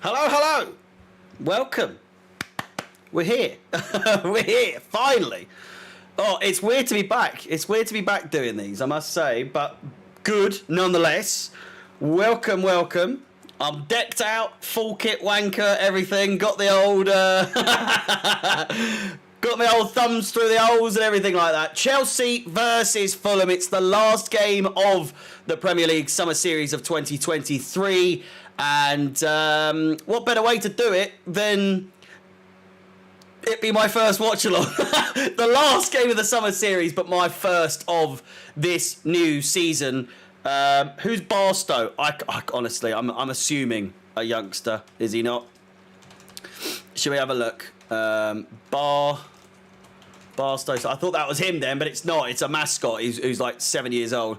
Hello, hello. Welcome. We're here. We're here, finally. Oh, it's weird to be back. It's weird to be back doing these, I must say, but good nonetheless. Welcome, welcome. I'm decked out, full kit wanker, everything. Got the old, got my old thumbs through the holes and everything like that. Chelsea versus Fulham. It's the last game of the Premier League Summer Series of 2023. And what better way to do it than it be my first watch-along. The last game of the Summer Series, but my first of this new season. Who's Barstow? Honestly, I'm assuming a youngster. Is he not? Should we have a look? Barstow. So I thought that was him then, but it's not. It's a mascot who's like 7 years old.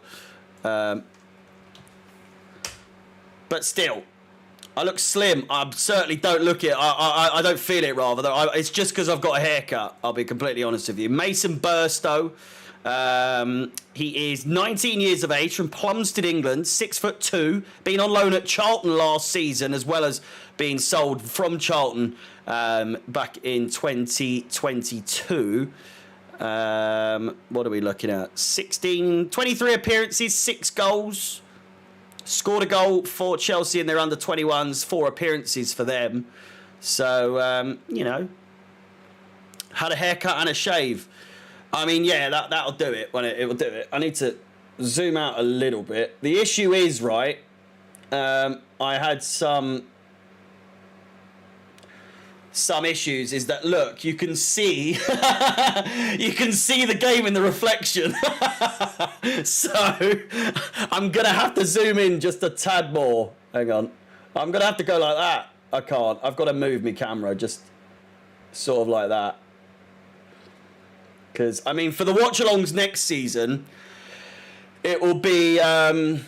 But still, I look slim. I certainly don't look it. I don't feel it, rather. It's just because I've got a haircut. I'll be completely honest with you. Mason Burstow. He is 19 years of age, from Plumstead, England, 6'2", been on loan at Charlton last season, as well as being sold from Charlton back in 2022. What are we looking at? 23 appearances, 6 goals. Scored a goal for Chelsea in their under-21s, 4 appearances for them. So, you know, had a haircut and a shave. I mean, yeah, that'll do it. It will do it. I need to zoom out a little bit. The issue is, right, I had some issues, is that, look, you can see the game in the reflection. So I'm gonna have to zoom in just a tad more. Hang on, I'm gonna have to go like that. I can't. I've got to move my camera just sort of like that, because I mean, for the watch-alongs next season, it will be I've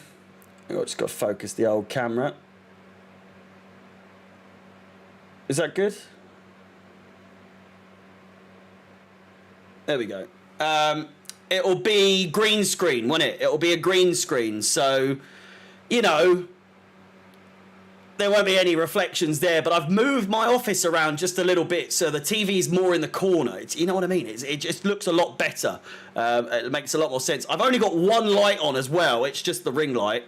just got to focus the old camera. Is that good? There we go. It'll be green screen, won't it? It'll be a green screen. So, you know, there won't be any reflections there. But I've moved my office around just a little bit, so the TV's more in the corner. You know what I mean? It just looks a lot better. It makes a lot more sense. I've only got one light on as well. It's just the ring light.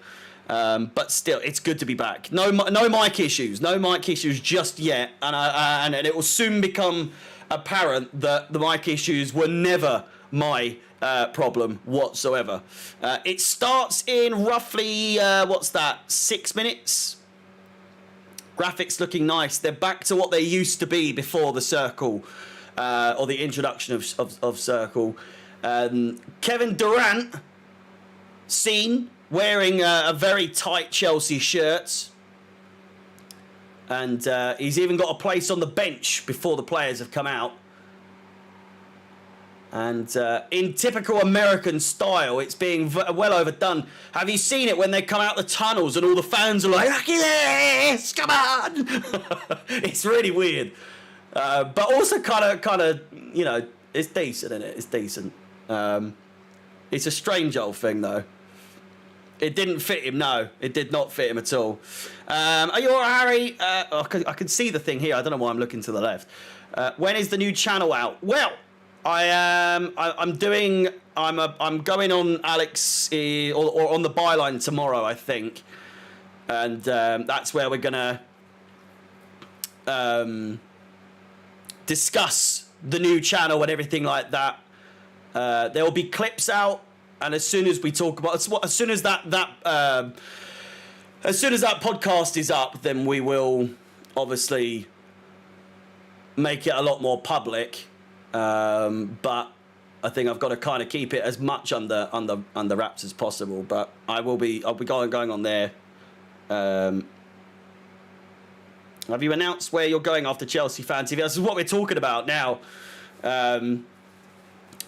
But still, it's good to be back. No mic issues. No mic issues just yet. And it will soon become apparent that the mic issues were never my problem whatsoever. It starts in roughly, 6 minutes? Graphics looking nice. They're back to what they used to be before the Circle, or the introduction of Circle. Kevin Durant, seen wearing a very tight Chelsea shirt. And he's even got a place on the bench before the players have come out. And in typical American style, it's being well overdone. Have you seen it when they come out the tunnels and all the fans are like, yes, come on! It's really weird. But also kind of, you know, it's decent, isn't it? It's decent. It's a strange old thing, though. It didn't fit him, no. It did not fit him at all. Are you all right, Harry? I can see the thing here. I don't know why I'm looking to the left. When is the new channel out? Well, I'm going on Alex or on the byline tomorrow, I think, and that's where we're gonna discuss the new channel and everything like that. There will be clips out, and as soon as we talk about, as soon as that podcast is up, then we will obviously make it a lot more public. But I think I've got to kind of keep it as much under wraps as possible. But I'll be going on there. Have you announced where you're going after Chelsea Fan TV? This is what we're talking about now.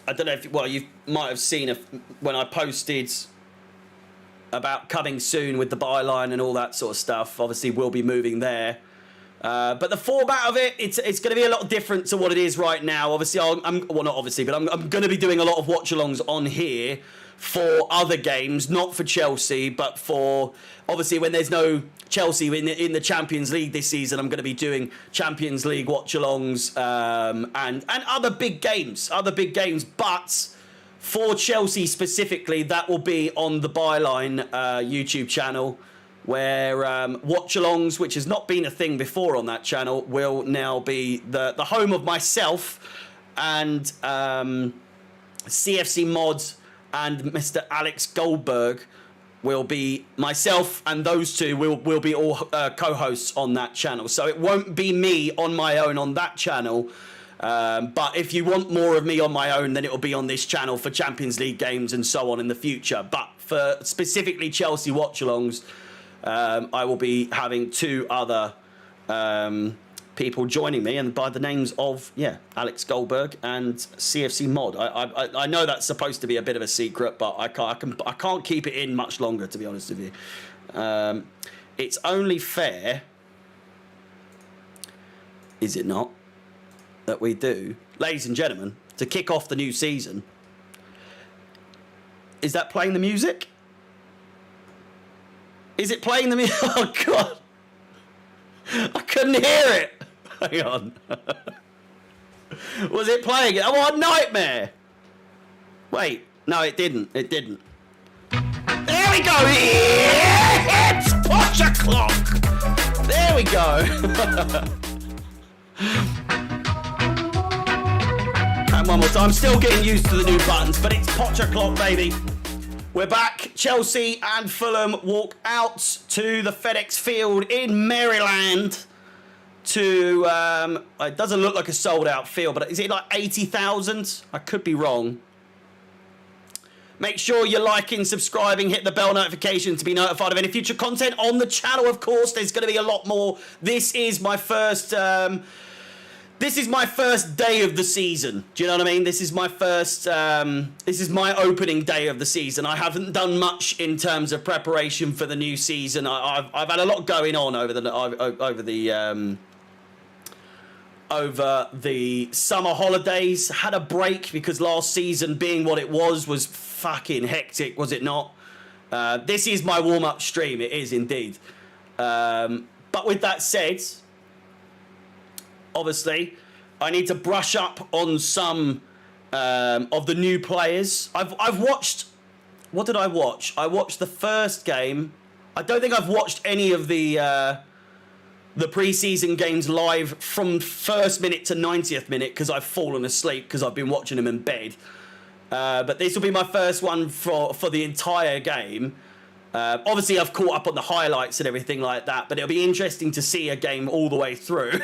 I don't know if you might have seen when I posted about coming soon with the byline and all that sort of stuff. Obviously, we'll be moving there. But the format of it, it's going to be a lot different to what it is right now. Obviously, well, not obviously, but I'm going to be doing a lot of watch-alongs on here for other games, not for Chelsea, but for, obviously, when there's no Chelsea in the Champions League this season, I'm going to be doing Champions League watch-alongs and other big games. But for Chelsea specifically, that will be on the Byline YouTube channel, where watch-alongs, which has not been a thing before on that channel, will now be the home of myself and CFC Mods and Mr. Alex Goldberg. Will be myself, and those two will be all co-hosts on that channel. So it won't be me on my own on that channel. But if you want more of me on my own, then it will be on this channel for Champions League games and so on in the future. But for specifically Chelsea watch-alongs, I will be having two other people joining me, and by the names of Alex Goldberg and CFC Mod. I know that's supposed to be a bit of a secret, but I can't keep it in much longer, to be honest with you. It's only fair, is it not, that we do, ladies and gentlemen, to kick off the new season. Is that playing the music? Is it playing the music? Oh God, I couldn't hear it. Hang on. Was it playing it? Oh, what a nightmare. Wait, no, it didn't. There we go. It's Posh O'Clock. There we go. And one more time. I'm still getting used to the new buttons, but it's Posh O'Clock, baby. We're back. Chelsea and Fulham walk out to the FedEx Field in Maryland to, it doesn't look like a sold out field, but is it like 80,000? I could be wrong. Make sure you're liking, subscribing, hit the bell notification to be notified of any future content on the channel. Of course, there's going to be a lot more. This is my first day of the season. Do you know what I mean? This is my first, this is my opening day of the season. I haven't done much in terms of preparation for the new season. I've had a lot going on over the summer holidays. Had a break because last season, being what it was fucking hectic, was it not? This is my warm-up stream. It is indeed. But with that said, obviously, I need to brush up on some of the new players. I've watched... What did I watch? I watched the first game. I don't think I've watched any of the pre-season games live from first minute to 90th minute because I've fallen asleep because I've been watching them in bed. But this will be my first one for the entire game. Obviously, I've caught up on the highlights and everything like that, but it'll be interesting to see a game all the way through. Do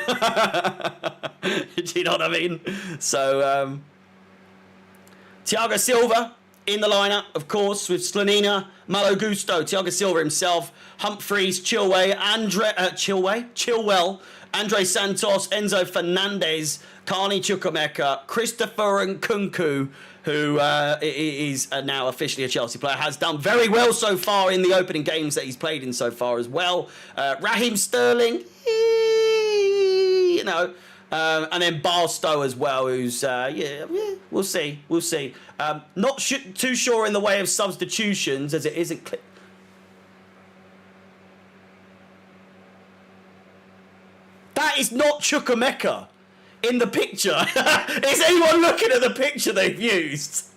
you know what I mean? So, Thiago Silva in the lineup, of course, with Slonina, Malo Gusto, Thiago Silva himself, Humphreys, Chilwell, Andre Santos, Enzo Fernandez, Carney Chukwuemeka, Christopher Nkunku, who is now officially a Chelsea player, has done very well so far in the opening games that he's played in so far as well. Raheem Sterling, and then Barstow as well, who's, we'll see. Not too sure in the way of substitutions, as it isn't clear. That is not Chukwuemeka in the picture. Is anyone looking at the picture they've used?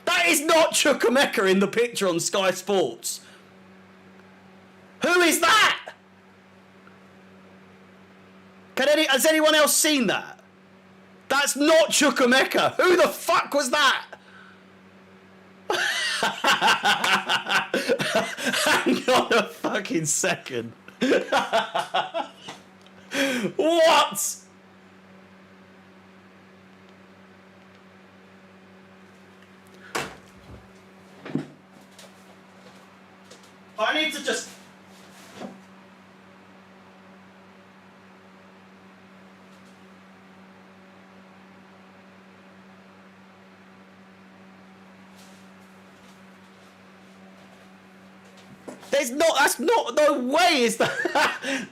That is not Chukwuemeka in the picture on Sky Sports. Who is that? Has anyone else seen that? That's not Chukwuemeka. Who the fuck was that? Hang on a fucking second. What? I need to just... That's not, no way is that.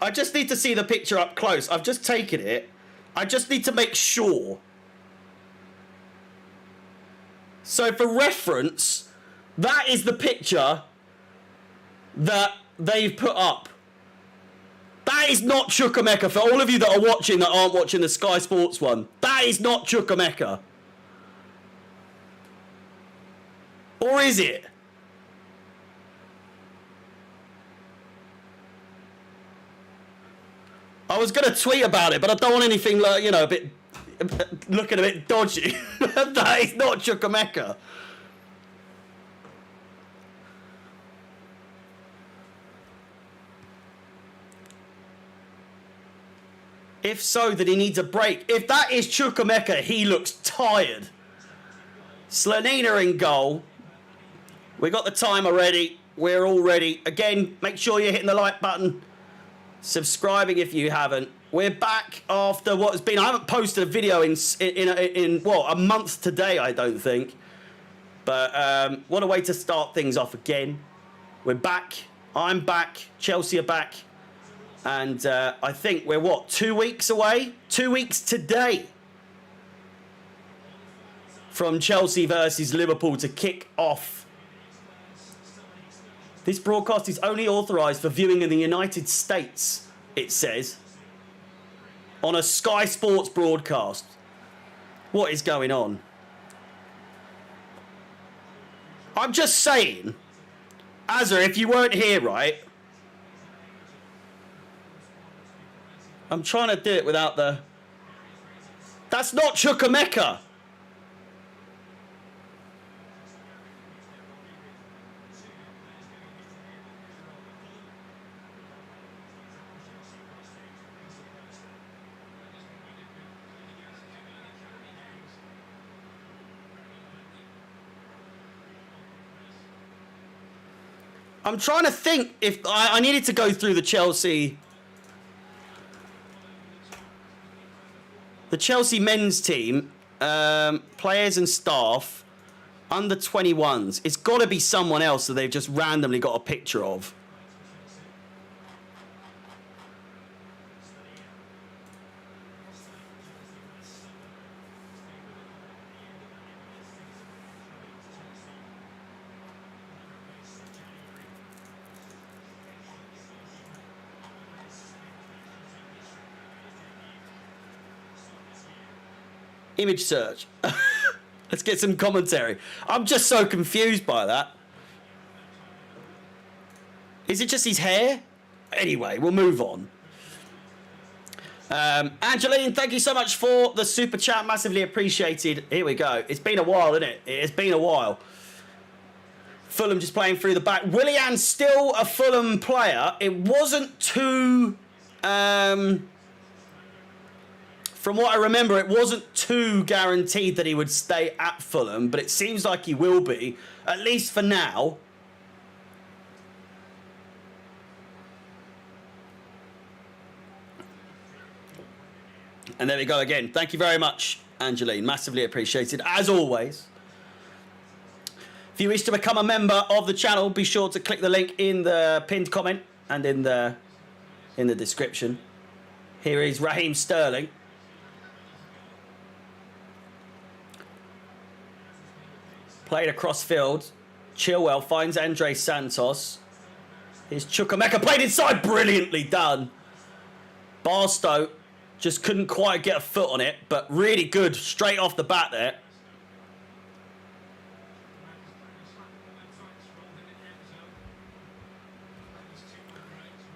I just need to see the picture up close. I've just taken it. I just need to make sure. So for reference, that is the picture that they've put up. That is not Chukwuemeka. For all of you that are watching that aren't watching the Sky Sports one, that is not Chukwuemeka. Or is it? I was going to tweet about it, but I don't want anything like, you know, a bit looking a bit dodgy. That is not Chukwuemeka. If so, then he needs a break. If that is Chukwuemeka, he looks tired. Slanina in goal. We got the timer ready. We're all ready. Again, make sure you're hitting the like button. Subscribing if you haven't. We're back after what has been... I haven't posted a video in what, a month today, I don't think. But what a way to start things off again. We're back. I'm back. Chelsea are back. And I think we're, what, 2 weeks away? 2 weeks today from Chelsea versus Liverpool to kick off. This broadcast is only authorised for viewing in the United States, it says, on a Sky Sports broadcast. What is going on? I'm just saying, Azza, if you weren't here, right? I'm trying to do it without the... That's not Chukwuemeka. I'm trying to think if I needed to go through the Chelsea men's team, players and staff, under 21s. It's got to be someone else that they've just randomly got a picture of. Image search. Let's get some commentary. I'm just so confused by that. Is it just his hair? Anyway, we'll move on. Angeline, thank you so much for the super chat. Massively appreciated. Here we go. It's been a while, isn't it? It's been a while. Fulham just playing through the back. Willian's still a Fulham player. It wasn't too... From what I remember, it wasn't too guaranteed that he would stay at Fulham, but it seems like he will be, at least for now. And there we go again. Thank you very much, Angeline. Massively appreciated, as always. If you wish to become a member of the channel, be sure to click the link in the pinned comment and in the description. Here is Raheem Sterling. Played across field. Chilwell finds Andre Santos. Here's Chukwuemeka. Played inside. Brilliantly done. Barstow just couldn't quite get a foot on it, but really good straight off the bat there.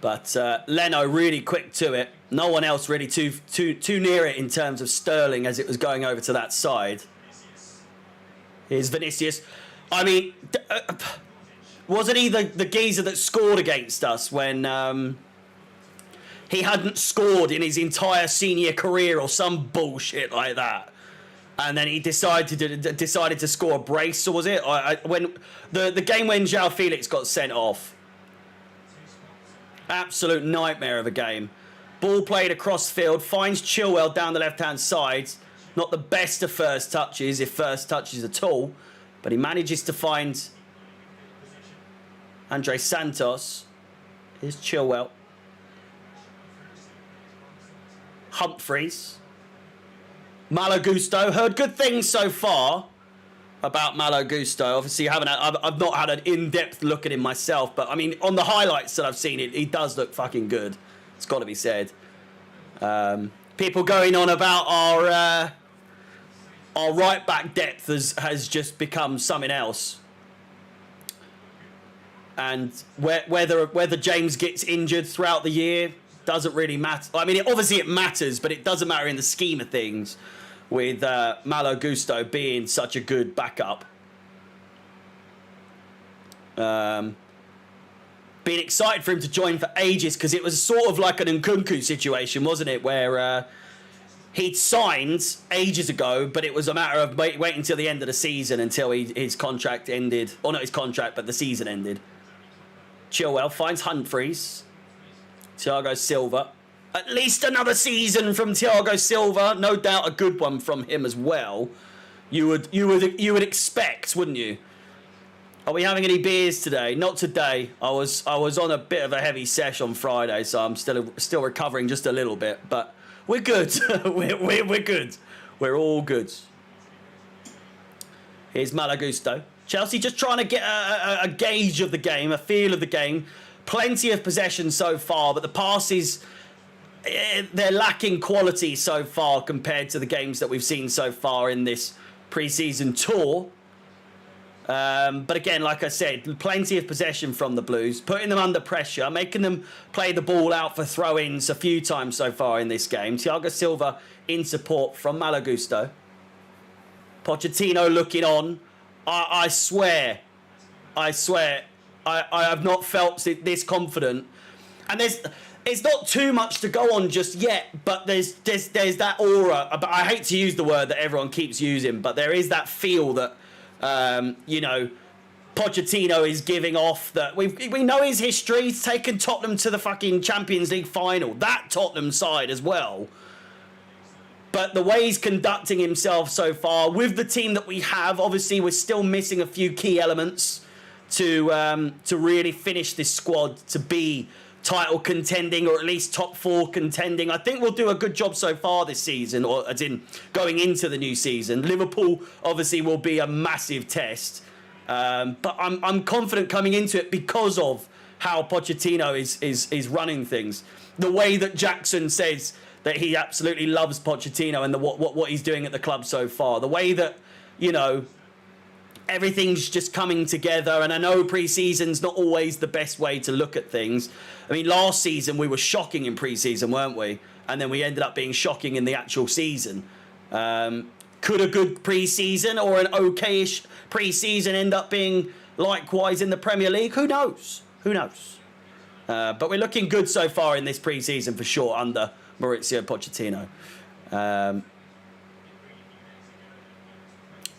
But Leno really quick to it. No one else really too near it in terms of Sterling as it was going over to that side. Here's Vinicius. I mean, wasn't he the geezer that scored against us when he hadn't scored in his entire senior career or some bullshit like that? And then he decided to score a brace, or was it? When the game when João Felix got sent off. Absolute nightmare of a game. Ball played across field, finds Chilwell down the left-hand side. Not the best of first touches, if first touches at all. But he manages to find Andre Santos. Here's Chilwell. Humphreys. Malo Gusto. Heard good things so far about Malo Gusto. Obviously, I've not had an in-depth look at him myself, but I mean, on the highlights that I've seen, he does look fucking good. It's got to be said. People going on about our right back depth has just become something else. And whether James gets injured throughout the year doesn't really matter. I mean, obviously it matters, but it doesn't matter in the scheme of things with Malo Gusto being such a good backup. Been excited for him to join for ages because it was sort of like an Nkunku situation, wasn't it? Where he'd signed ages ago, but it was a matter of waiting until the end of the season until his contract ended. Or not his contract, but the season ended. Chilwell finds Humphreys. Thiago Silva. At least another season from Thiago Silva. No doubt a good one from him as well. You would expect, wouldn't you? Are we having any beers today? Not today. I was on a bit of a heavy sesh on Friday, so I'm still recovering just a little bit. But we're good. we're good. We're all good. Here's Malo Gusto. Chelsea just trying to get a gauge of the game, a feel of the game. Plenty of possession so far, but the passes, they're lacking quality so far compared to the games that we've seen so far in this pre-season tour. But again, like I said, plenty of possession from the Blues, putting them under pressure, making them play the ball out for throw-ins a few times so far in this game. Thiago Silva in support from Malo Gusto. Pochettino looking on. I swear, I have not felt this confident. And it's not too much to go on just yet, but there's that aura. But I hate to use the word that everyone keeps using, but there is that feel that, Pochettino is giving off that we know his history. He's taken Tottenham to the fucking Champions League final. That Tottenham side as well. But the way he's conducting himself so far with the team that we have, obviously we're still missing a few key elements to really finish this squad to be title contending or at least top 4 contending. I think we'll do a good job so far this season, or as in going into the new season. Liverpool obviously will be a massive test, but I'm confident coming into it because of how Pochettino is running things. The way that Jackson says that he absolutely loves Pochettino and what he's doing at the club so far. The way that, everything's just coming together. And I know pre-season's not always the best way to look at things. I mean, last season we were shocking in pre-season, weren't we? And then we ended up being shocking in the actual season. Could a good pre-season or an okayish pre-season end up being likewise in the Premier League? Who knows? Who knows? But we're looking good so far in this pre-season for sure under Mauricio Pochettino.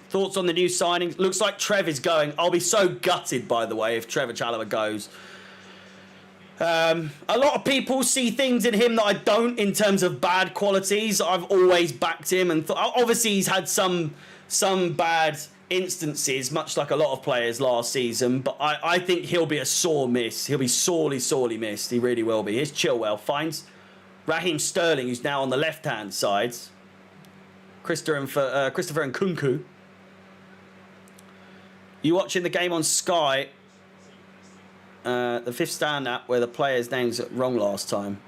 Thoughts on the new signings? Looks like Trev is going. I'll be so gutted, by the way, if Trevor Chalobah goes. A lot of people see things in him that I don't in terms of bad qualities. I've always backed him, and obviously he's had some bad instances, much like a lot of players last season, but I think he'll be a sore miss. He'll be sorely missed. He really will be. Here's Chilwell. Finds Raheem Sterling, who's now on the left-hand side. Christopher Nkunku. You watching the game on Sky? The Fifth Stand app where the players' names are wrong last time.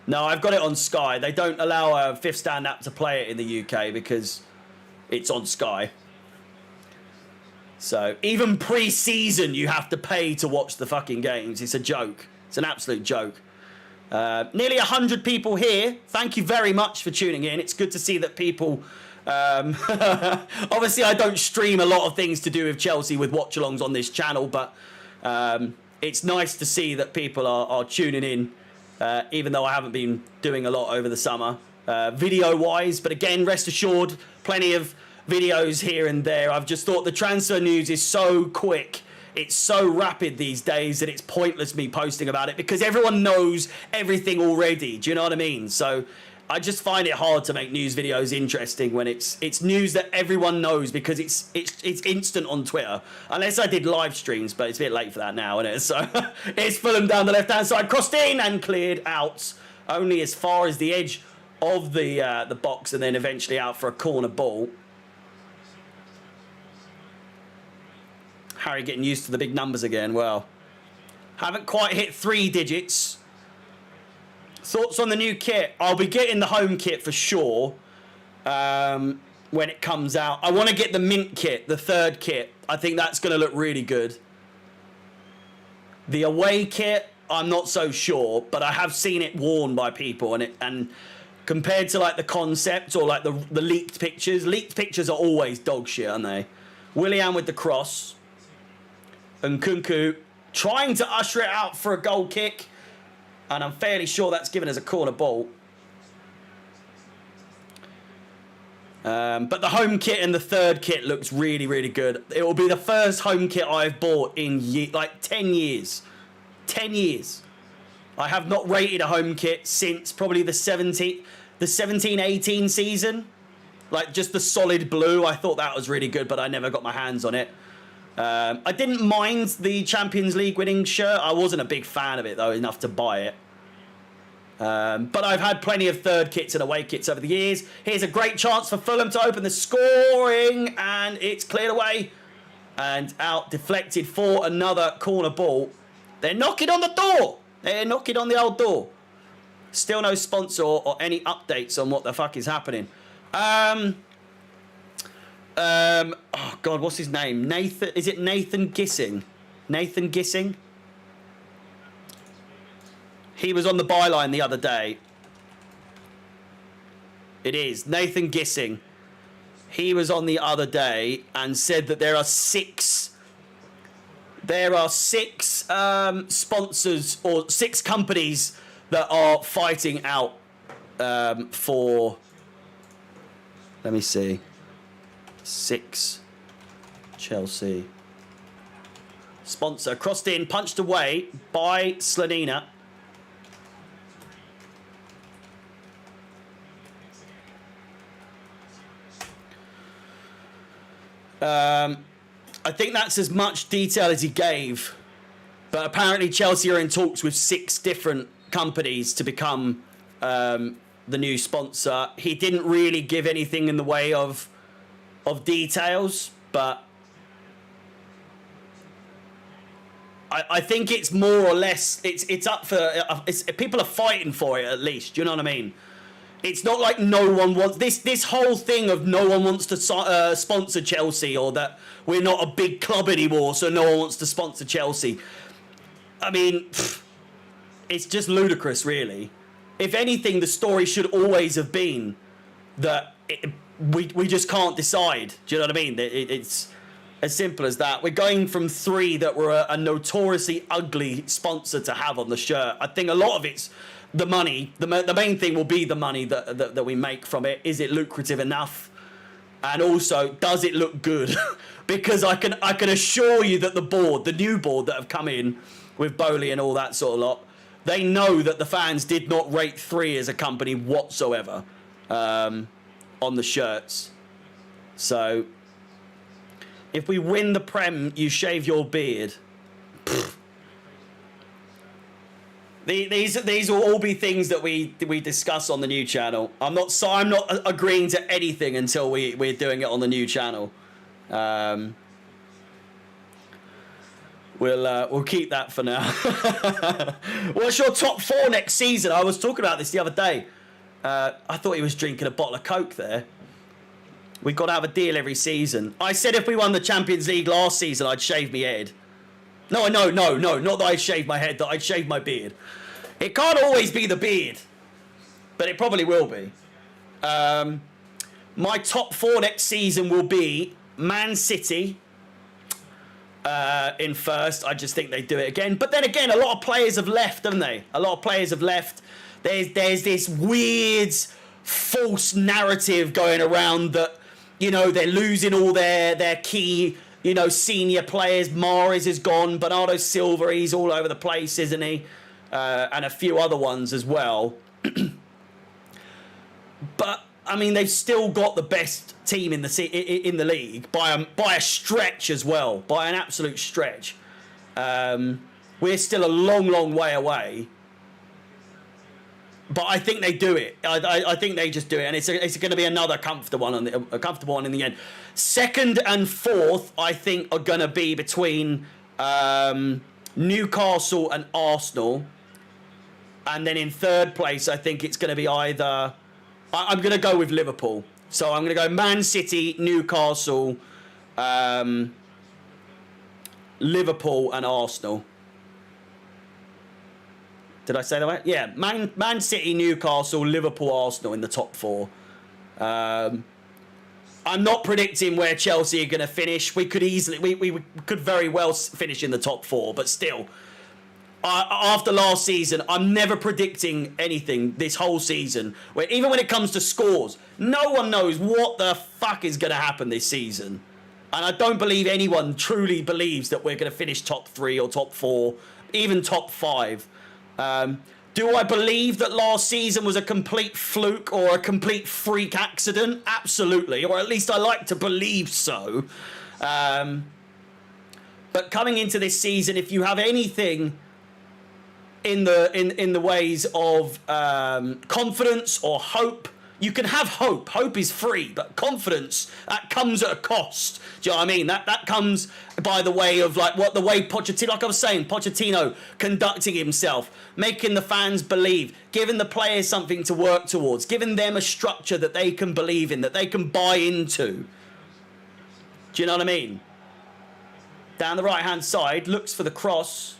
No, I've got it on Sky. They don't allow a Fifth Stand app to play it in the UK because it's on Sky. So even pre-season, you have to pay to watch the fucking games. It's a joke. It's an absolute joke. Nearly 100 people here. Thank you very much for tuning in. It's good to see that people... obviously, I don't stream a lot of things to do with Chelsea with watch-alongs on this channel, but it's nice to see that people are tuning in, even though I haven't been doing a lot over the summer, video-wise. But again, rest assured, plenty of videos here and there. I've just thought the transfer news is so quick. It's so rapid these days that it's pointless me posting about it because everyone knows everything already. Do you know what I mean? So I just find it hard to make news videos interesting when it's news that everyone knows because it's instant on Twitter. Unless I did live streams, but it's a bit late for that now, isn't it? So it's Fulham down the left-hand side, crossed in and cleared out. Only as far as the edge of the box and then eventually out for a corner ball. Harry getting used to the big numbers again. Well, haven't quite hit 3 digits. Thoughts on the new kit? I'll be getting the home kit for sure when it comes out. I want to get the mint kit, the 3rd kit. I think that's going to look really good. The away kit, I'm not so sure, but I have seen it worn by people, and compared to like the concept or like the leaked pictures are always dog shit, aren't they? Willian with the cross, and Nkunku trying to usher it out for a goal kick, and I'm fairly sure that's given as a corner ball. But the home kit and the 3rd kit looks really, really good. It will be the first home kit I've bought in like 10 years. 10 years. I have not rated a home kit since probably the 17-18 season. Like just the solid blue. I thought that was really good, but I never got my hands on it. I didn't mind the Champions League winning shirt. I wasn't a big fan of it though, enough to buy it. But I've had plenty of 3rd kits and away kits over the years. Here's a great chance for Fulham to open the scoring, and it's cleared away and out, deflected for another corner ball. They're knocking on the door. They're knocking on the old door. Still no sponsor or any updates on what the fuck is happening. Oh God, what's his name? Nathan? Is it Nathan Gissing? Nathan Gissing? He was on the byline the other day. It is Nathan Gissing. He was on the other day and said that there are six sponsors or 6 companies that are fighting out for. Let me see. 6 Chelsea sponsor crossed in, punched away by Slanina. I think that's as much detail as he gave, but apparently Chelsea are in talks with 6 different companies to become the new sponsor. He didn't really give anything in the way of details, but I think it's more or less it's up for people are fighting for it at least. Do you know what I mean? It's not like no one wants this whole thing of no one wants to sponsor Chelsea, or that we're not a big club anymore, so no one wants to sponsor Chelsea. I mean, it's just ludicrous, really. If anything, the story should always have been that we just can't decide. Do you know what I mean? It's as simple as that. We're going from 3 that were a notoriously ugly sponsor to have on the shirt. I think a lot of it's the money. The main thing will be the money that we make from it. Is it lucrative enough? And also, does it look good? Because I can assure you that the new board that have come in with Bowley and all that sort of lot, they know that the fans did not rate 3 as a company whatsoever on the shirts. So, if we win the Prem, you shave your beard. These will all be things that we discuss on the new channel. I'm not agreeing to anything until we're doing it on the new channel. We'll keep that for now. What's your top 4 next season? I was talking about this the other day. I thought he was drinking a bottle of Coke there. We've got to have a deal every season. I said if we won the Champions League last season, I'd shave my head. No, not that I'd shave my head, that I'd shave my beard. It can't always be the beard, but it probably will be. My top 4 next season will be Man City in first. I just think they do it again. But then again, a lot of players have left, haven't they? A lot of players have left. There's this weird false narrative going around that, you know, they're losing all their key, you know, senior players. Mahrez is gone. Bernardo Silva, he's all over the place, isn't he? And a few other ones as well. But I mean, they've still got the best team in the league by a stretch as well, by an absolute stretch. We're still a long way away. But I think they do it. I think they just do it, and it's going to be another comfortable one a comfortable one in the end. Second and fourth, I think, are going to be between Newcastle and Arsenal, and then in third place, I think it's going to be either. I'm going to go with Liverpool, so I'm going to go Man City, Newcastle, Liverpool, and Arsenal. Did I say that right? Yeah, Man City, Newcastle, Liverpool, Arsenal in the top four. I'm not predicting where Chelsea are going to finish. We could we could very well finish in the top four, but still, after last season, I'm never predicting anything this whole season. Where even when it comes to scores, no one knows what the fuck is going to happen this season, and I don't believe anyone truly believes that we're going to finish top 3 or top 4, even top 5. Do I believe that last season was a complete fluke or a complete freak accident? Absolutely, or at least I like to believe so. But coming into this season, if you have anything in the ways of confidence or hope, you can have hope. Hope is free, but confidence, that comes at a cost. Do you know what I mean? That comes by the way of the way Pochettino, like I was saying, Pochettino conducting himself, making the fans believe, giving the players something to work towards, giving them a structure that they can believe in, that they can buy into. Do you know what I mean? Down the right-hand side, looks for the cross.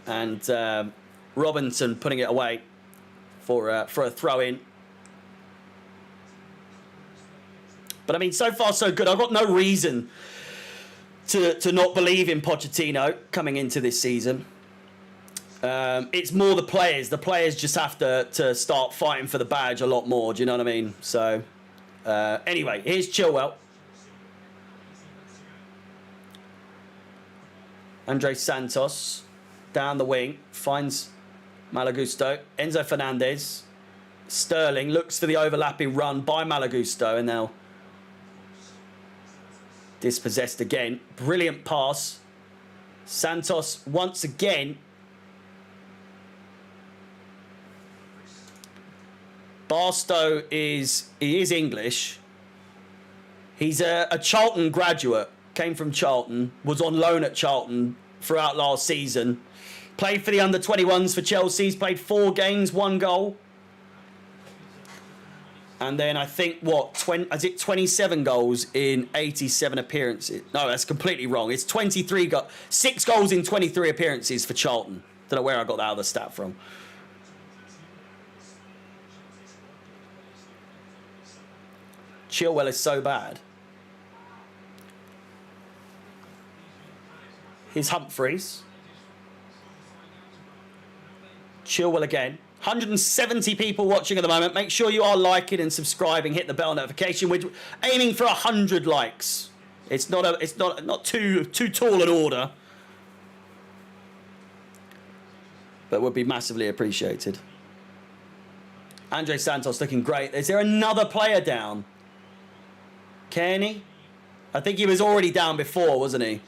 And Robinson putting it away for a throw-in. But, I mean, so far so good. I've got no reason to not believe in Pochettino coming into this season. It's more the players. The players just have to start fighting for the badge a lot more. Do you know what I mean? So, anyway, here's Chilwell. Andre Santos down the wing, finds Malagusto. Enzo Fernandez. Sterling looks for the overlapping run by Malagusto, and now dispossessed again. Brilliant pass. Santos once again. Barstow is English. He's a Charlton graduate. Came from Charlton. Was on loan at Charlton throughout last season. Played for the under-21s for Chelsea. He's played 4 games, 1 goal. And then I think, 27 goals in 87 appearances? No, that's completely wrong. It's 6 goals in 23 appearances for Charlton. Don't know where I got that other stat from. Chilwell is so bad. Here's Humphreys. Chilwell again. 170 people watching at the moment. Make sure you are liking and subscribing. Hit the bell notification. We're aiming for 100 likes. It's not too tall an order, but would be massively appreciated. Andre Santos looking great. Is there another player down? Kearney? I think he was already down before, wasn't he?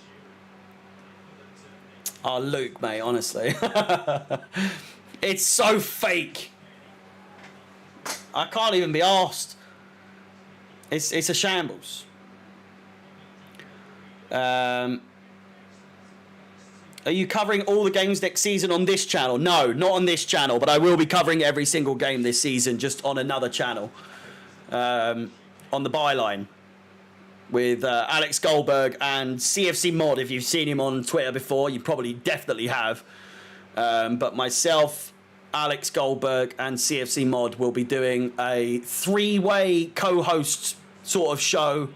Oh, Luke, mate, honestly. It's so fake. I can't even be arsed. It's a shambles. Are you covering all the games next season on this channel? No, not on this channel, but I will be covering every single game this season just on another channel. On the Byline. With Alex Goldberg and CFC Mod. If you've seen him on Twitter before, you probably definitely have. But myself, Alex Goldberg, and CFC Mod will be doing a 3-way co-host sort of show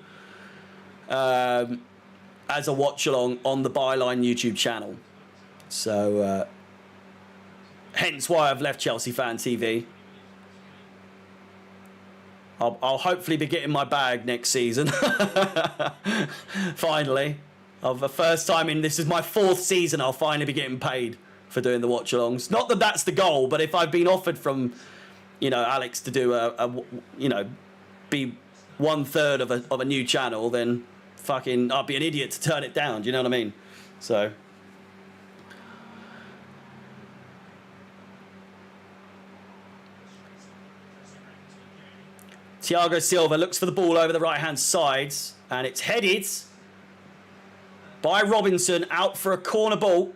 as a watch-along on the Byline YouTube channel. So, hence why I've left Chelsea Fan TV. I'll hopefully be getting my bag next season. Finally. Of the first time in, this is my 4th season, I'll finally be getting paid for doing the watch-alongs. Not that that's the goal, but if I've been offered from, Alex to do be 1/3 of a new channel, then fucking I'd be an idiot to turn it down. Do you know what I mean? So Thiago Silva looks for the ball over the right-hand side, and it's headed by Robinson out for a corner ball.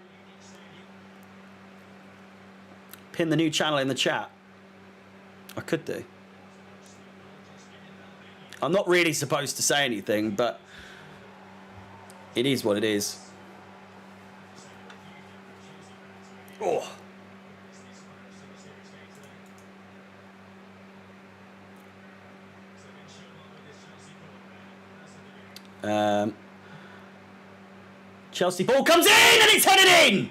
Pin the new channel in the chat. I could do. I'm not really supposed to say anything, but it is what it is. Oh. Chelsea ball comes in and it's headed in.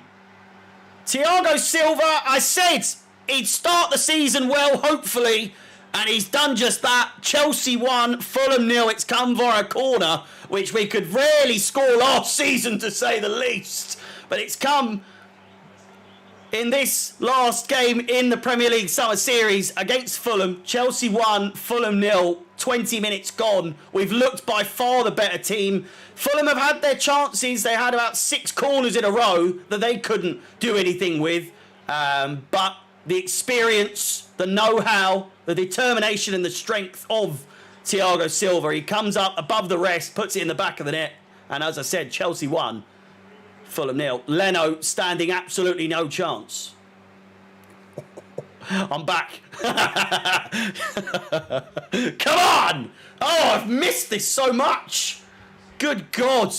Thiago Silva, I said he'd start the season well, hopefully, and he's done just that. Chelsea 1, Fulham 0. It's come via a corner, which we could rarely score last season, to say the least. But it's come in this last game in the Premier League Summer Series against Fulham. Chelsea 1, Fulham 0. 20 minutes gone. We've looked by far the better team. Fulham have had their chances. They had about 6 corners in a row that they couldn't do anything with. But the experience, the know-how, the determination and the strength of Thiago Silva. He comes up above the rest, puts it in the back of the net. And as I said, Chelsea 1, Fulham 0. Leno standing absolutely no chance. I'm back. Come on! Oh, I've missed this so much. Good God.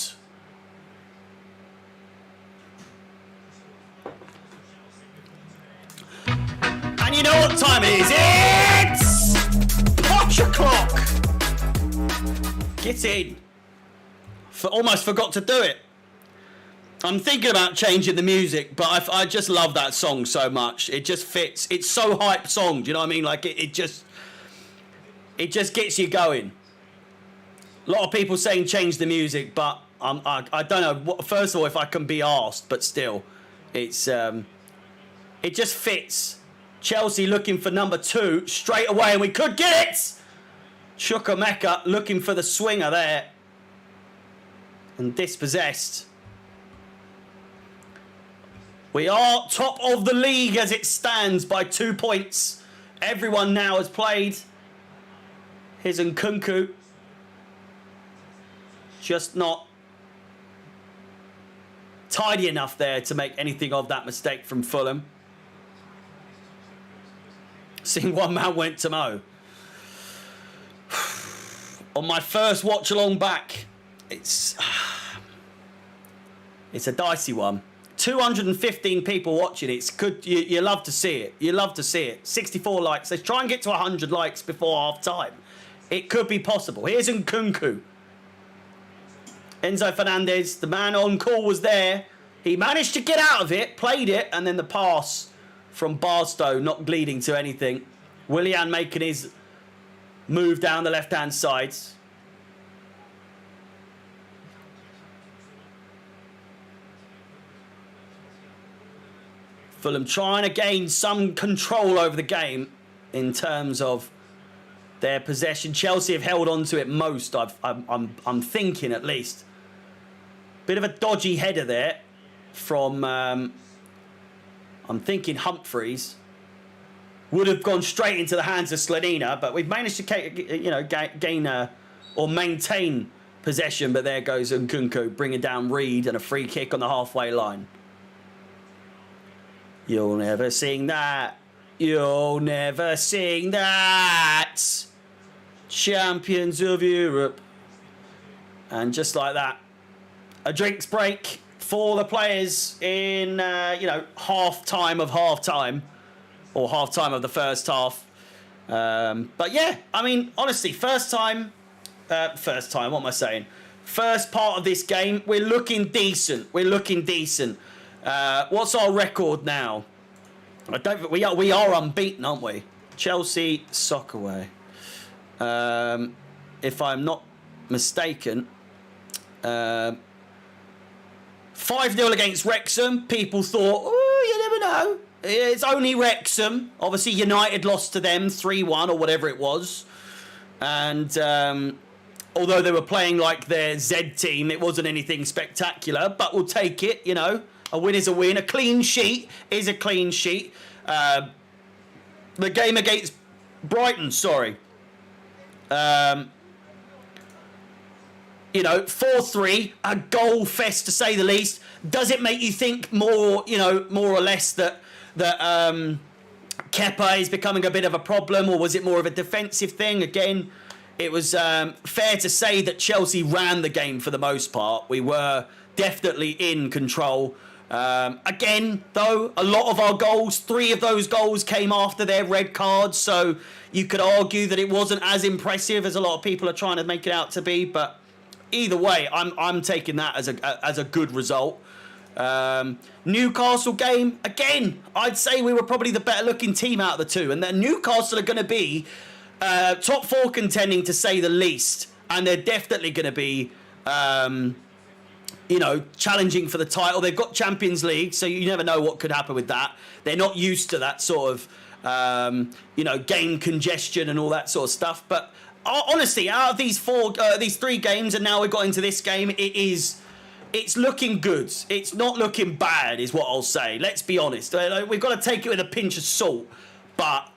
And you know what time it is? It's Potch o'clock. Get in. Almost forgot to do it. I'm thinking about changing the music, but I just love that song so much. It just fits. It's so hype song. Do you know what I mean? Like it just gets you going. A lot of people saying change the music, but I don't know. First of all, if I can be asked, but still, it just fits. Chelsea looking for number 2 straight away, and we could get it. Chukwuemeka looking for the swinger there, and dispossessed. We are top of the league as it stands by 2 points. Everyone now has played. Here's Nkunku. Just not tidy enough there to make anything of that mistake from Fulham. Seeing one man went to Mo. On my first watch along back, it's a dicey one. 215 people watching it. It's good. You love to see it. You love to see it. 64 likes. Let's try and get to 100 likes before half time. It could be possible. Here's Nkunku. Enzo Fernandez, the man on call, was there. He managed to get out of it, played it, and then the pass from Barstow not leading to anything. Willian making his move down the left-hand side. Fulham trying to gain some control over the game in terms of their possession. Chelsea have held on to it most. I'm thinking at least. Bit of a dodgy header there from. I'm thinking Humphreys would have gone straight into the hands of Slanina, but we've managed to gain or maintain possession. But there goes Nkunku bringing down Reed and a free kick on the halfway line. You'll never sing that. You'll never sing that. Champions of Europe. And just like that, a drinks break for the players in, half time of half time. Or half time of the first half. But yeah, I mean, honestly, first time, what am I saying? First part of this game, we're looking decent. What's our record now? We are unbeaten, aren't we? Chelsea, Soccerway. If I'm not mistaken, 5-0 against Wrexham. People thought, oh, you never know. It's only Wrexham. Obviously, United lost to them 3-1 or whatever it was. And although they were playing like their Z team, it wasn't anything spectacular. But we'll take it, you know. A win is a win. A clean sheet is a clean sheet. The game against Brighton, You know, 4-3, a goal fest to say the least. Does it make you think more, you know, more or less that Kepa is becoming a bit of a problem, or was it more of a defensive thing? Again, it was fair to say that Chelsea ran the game for the most part. We were definitely in control. Again, though, a lot of our goals, 3 of those goals came after their red cards, so you could argue that it wasn't as impressive as a lot of people are trying to make it out to be. But either way, I'm taking that as a good result. Newcastle game, again, I'd say we were probably the better looking team out of the two, and then Newcastle are going to be top 4 contending to say the least, and they're definitely going to be you know, challenging for the title. They've got Champions League, so you never know what could happen with that. They're not used to that sort of you know, game congestion and all that sort of stuff. But honestly, out of these 3 games, and now we've got into this game, it's looking good. It's not looking bad, is what I'll say. Let's be honest. We've got to take it with a pinch of salt. But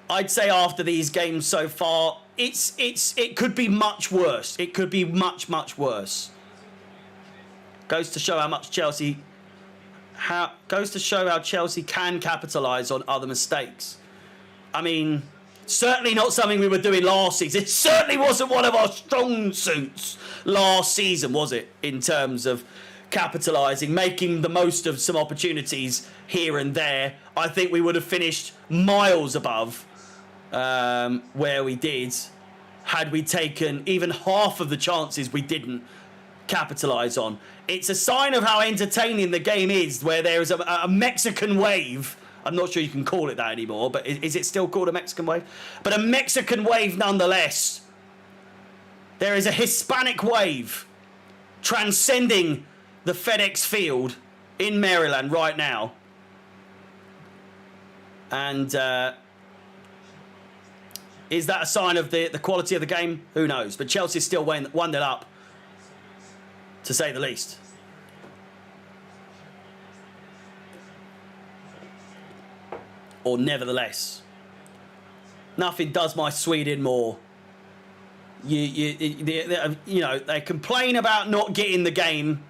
I'd say after these games so far, it could be much worse. It could be much, much worse. Goes to show how much Chelsea can capitalise on other mistakes. I mean, certainly not something we were doing last season. It certainly wasn't one of our strong suits last season, was it? In terms of capitalising, making the most of some opportunities here and there. I think we would have finished miles above where we did had we taken even half of the chances we didn't capitalise on. It's a sign of how entertaining the game is, where there is a Mexican wave. I'm not sure you can call it that anymore, but is it still called a Mexican wave? But a Mexican wave nonetheless. There is a Hispanic wave transcending the FedEx Field in Maryland right now. And is that a sign of the quality of the game? Who knows? But Chelsea's still 1-0 up, to say the least. Or nevertheless. Nothing does my Sweden more. You know, they complain about not getting the game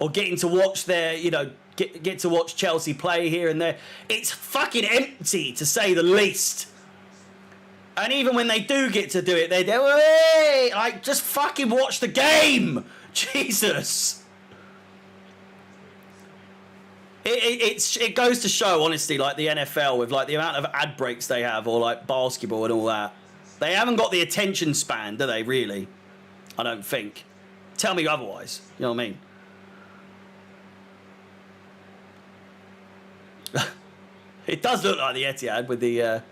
or getting to watch their, you know, get to watch Chelsea play here and there. It's fucking empty, to say the least. And even when they do get to do it, they do, hey, like, just fucking watch the game. Jesus. It goes to show, honestly, like the NFL with like the amount of ad breaks they have, or like basketball and all that. They haven't got the attention span, do they, really? I don't think. Tell me otherwise. You know what I mean? It does look like the Etihad with the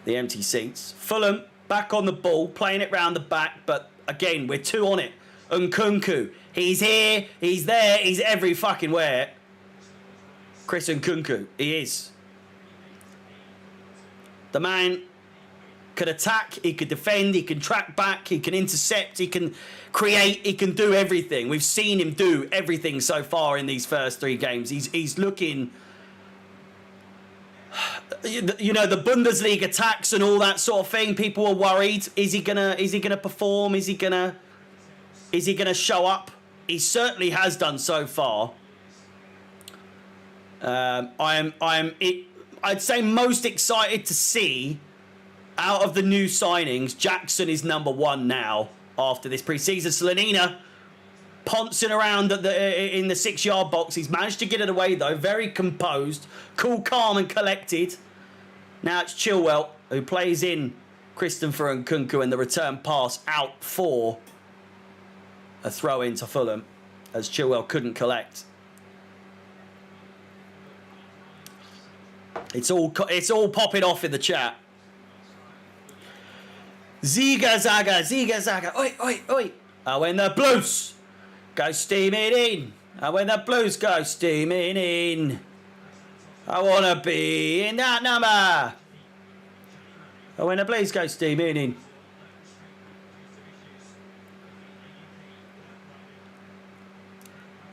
empty seats. Fulham back on the ball, playing it round the back, but again, we're 2 on it. Nkunku, he's here, he's there, he's every fucking where. Chris Nkunku, he is. The man could attack, he could defend, he can track back, he can intercept, he can create, he can do everything. We've seen him do everything so far in these first 3 games. He's looking, you know, the Bundesliga attacks and all that sort of thing. People are worried. Is he gonna perform? Is he gonna show up? He certainly has done so far. I'd say most excited to see out of the new signings. Jackson is number 1 now after this pre-season. Slanina pouncing around in the 6-yard box. He's managed to get it away though. Very composed, cool, calm, and collected. Now it's Chilwell who plays in Christopher Nkunku, and the return pass out for a throw into Fulham, as Chilwell couldn't collect. It's all popping off in the chat. Ziga zaga, oi, oi, oi. When the Blues go steaming in, when the Blues go steaming in, I want to be in that number. When the Blues go steaming in.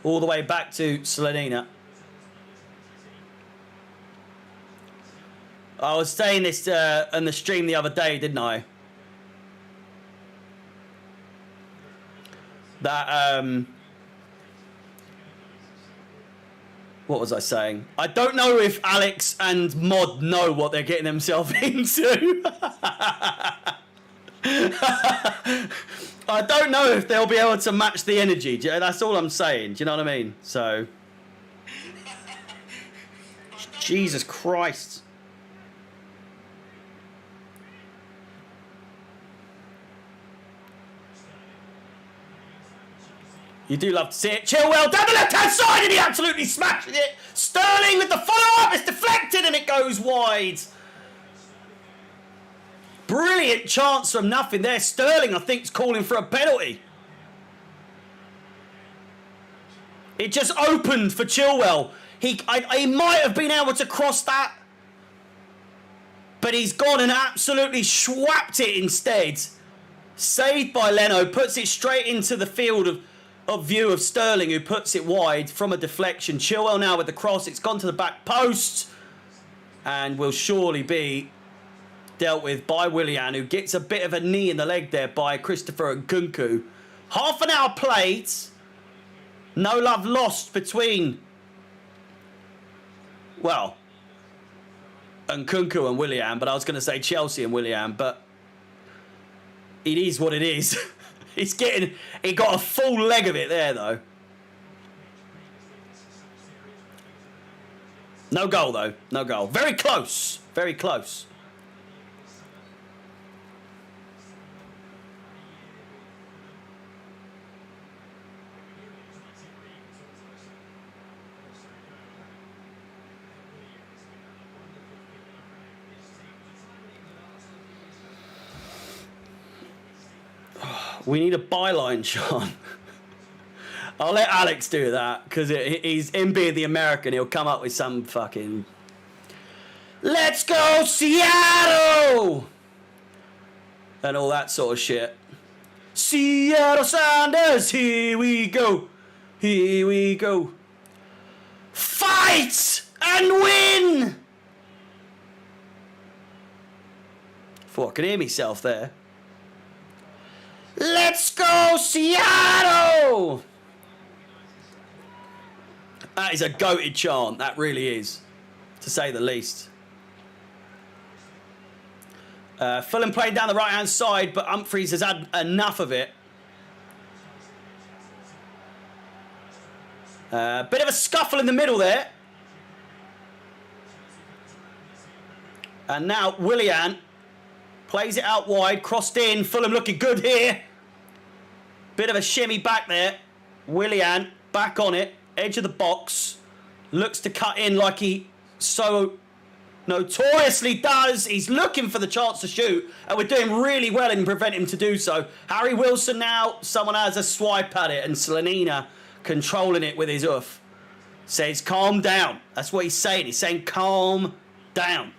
All the way back to Slanina. I was saying this on the stream the other day, didn't I? That, what was I saying? I don't know if Alex and Mod know what they're getting themselves into. I don't know if they'll be able to match the energy. That's all I'm saying. Do you know what I mean? So, Jesus Christ. You do love to see it. Chilwell down the left-hand side and he absolutely smashes it. Sterling with the follow-up. It's deflected and it goes wide. Brilliant chance from nothing there. Sterling, I think, is calling for a penalty. It just opened for Chilwell. He might have been able to cross that. But he's gone and absolutely schwapped it instead. Saved by Leno. Puts it straight into the field of view of Sterling, who puts it wide from a deflection. Chilwell now with the cross. It's gone to the back post. And will surely be dealt with by Willian, who gets a bit of a knee in the leg there by Christopher Nkunku. Half an hour played. No love lost between, well, Nkunku and Willian, but I was going to say Chelsea and Willian, but it is what it is. He got a full leg of it there, though. No goal, though. No goal. Very close. Very close. We need a byline, Sean. I'll let Alex do that, because he's him being the American, he'll come up with some fucking "Let's go Seattle" and all that sort of shit. Seattle Sounders, here we go. Here we go. Fight and win! Thought I could hear myself there. Let's go Seattle! That is a goated chant. That really is, to say the least. Fulham playing down the right-hand side, but Humphreys has had enough of it. Bit of a scuffle in the middle there. And now Willian plays it out wide, crossed in. Fulham looking good here. Bit of a shimmy back there. Willian back on it, edge of the box. Looks to cut in like he so notoriously does. He's looking for the chance to shoot, and we're doing really well in preventing him to do so. Harry Wilson now, someone has a swipe at it, and Slanina controlling it with his hoof. Says, calm down. That's what he's saying. He's saying, calm down.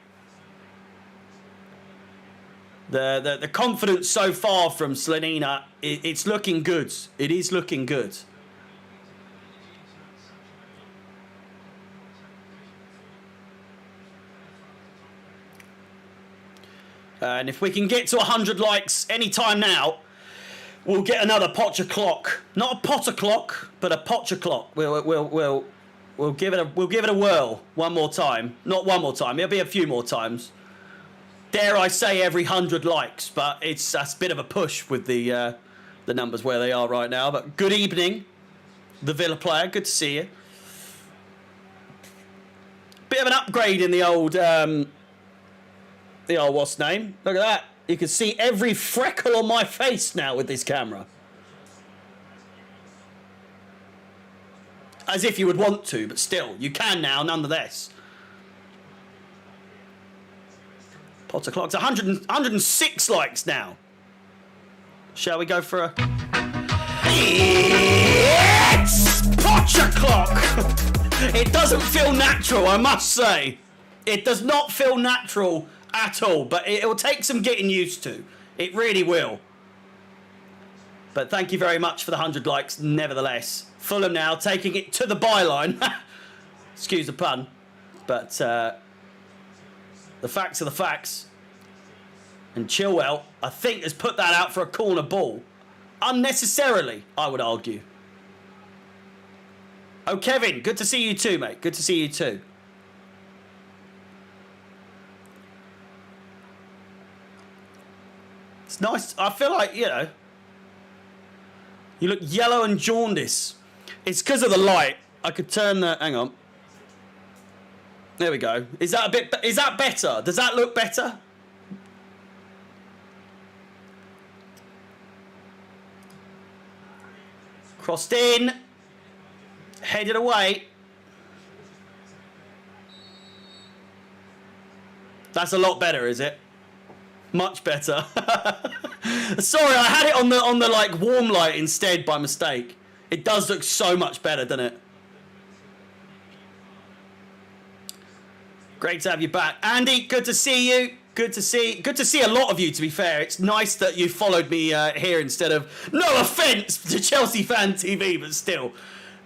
The confidence so far from Slanina, it's looking good. It is looking good. And if we can get to 100 likes anytime now, we'll get another Potcher clock. Not a Potter clock, but a Potcher clock. We'll give it a whirl one more time. Not one more time. It'll be a few more times. Dare I say every 100 likes, but that's a bit of a push with the numbers where they are right now. But good evening, the Villa player. Good to see you. Bit of an upgrade in the old what's name? Look at that. You can see every freckle on my face now with this camera. As if you would want to, but still, you can now, nonetheless. Potter clock's 106 likes now. Shall we go for a... It's Potter clock! It doesn't feel natural, I must say. It does not feel natural at all, but it will take some getting used to. It really will. But thank you very much for the 100 likes, nevertheless. Fulham now taking it to the byline. Excuse the pun. But The facts are the facts. And Chilwell, I think, has put that out for a corner ball. Unnecessarily, I would argue. Oh, Kevin, good to see you too, mate. Good to see you too. It's nice. I feel like, you know, you look yellow and jaundice. It's because of the light. I could turn the... Hang on. There we go. Is that a bit... Is that better? Does that look better? Crossed in. Headed away. That's a lot better, is it? Much better. Sorry, I had it on the like warm light instead by mistake. It does look so much better, doesn't it? Great to have you back, Andy. Good to see you. Good to see a lot of you. To be fair, it's nice that you followed me here instead of. No offense to Chelsea Fan TV, but still,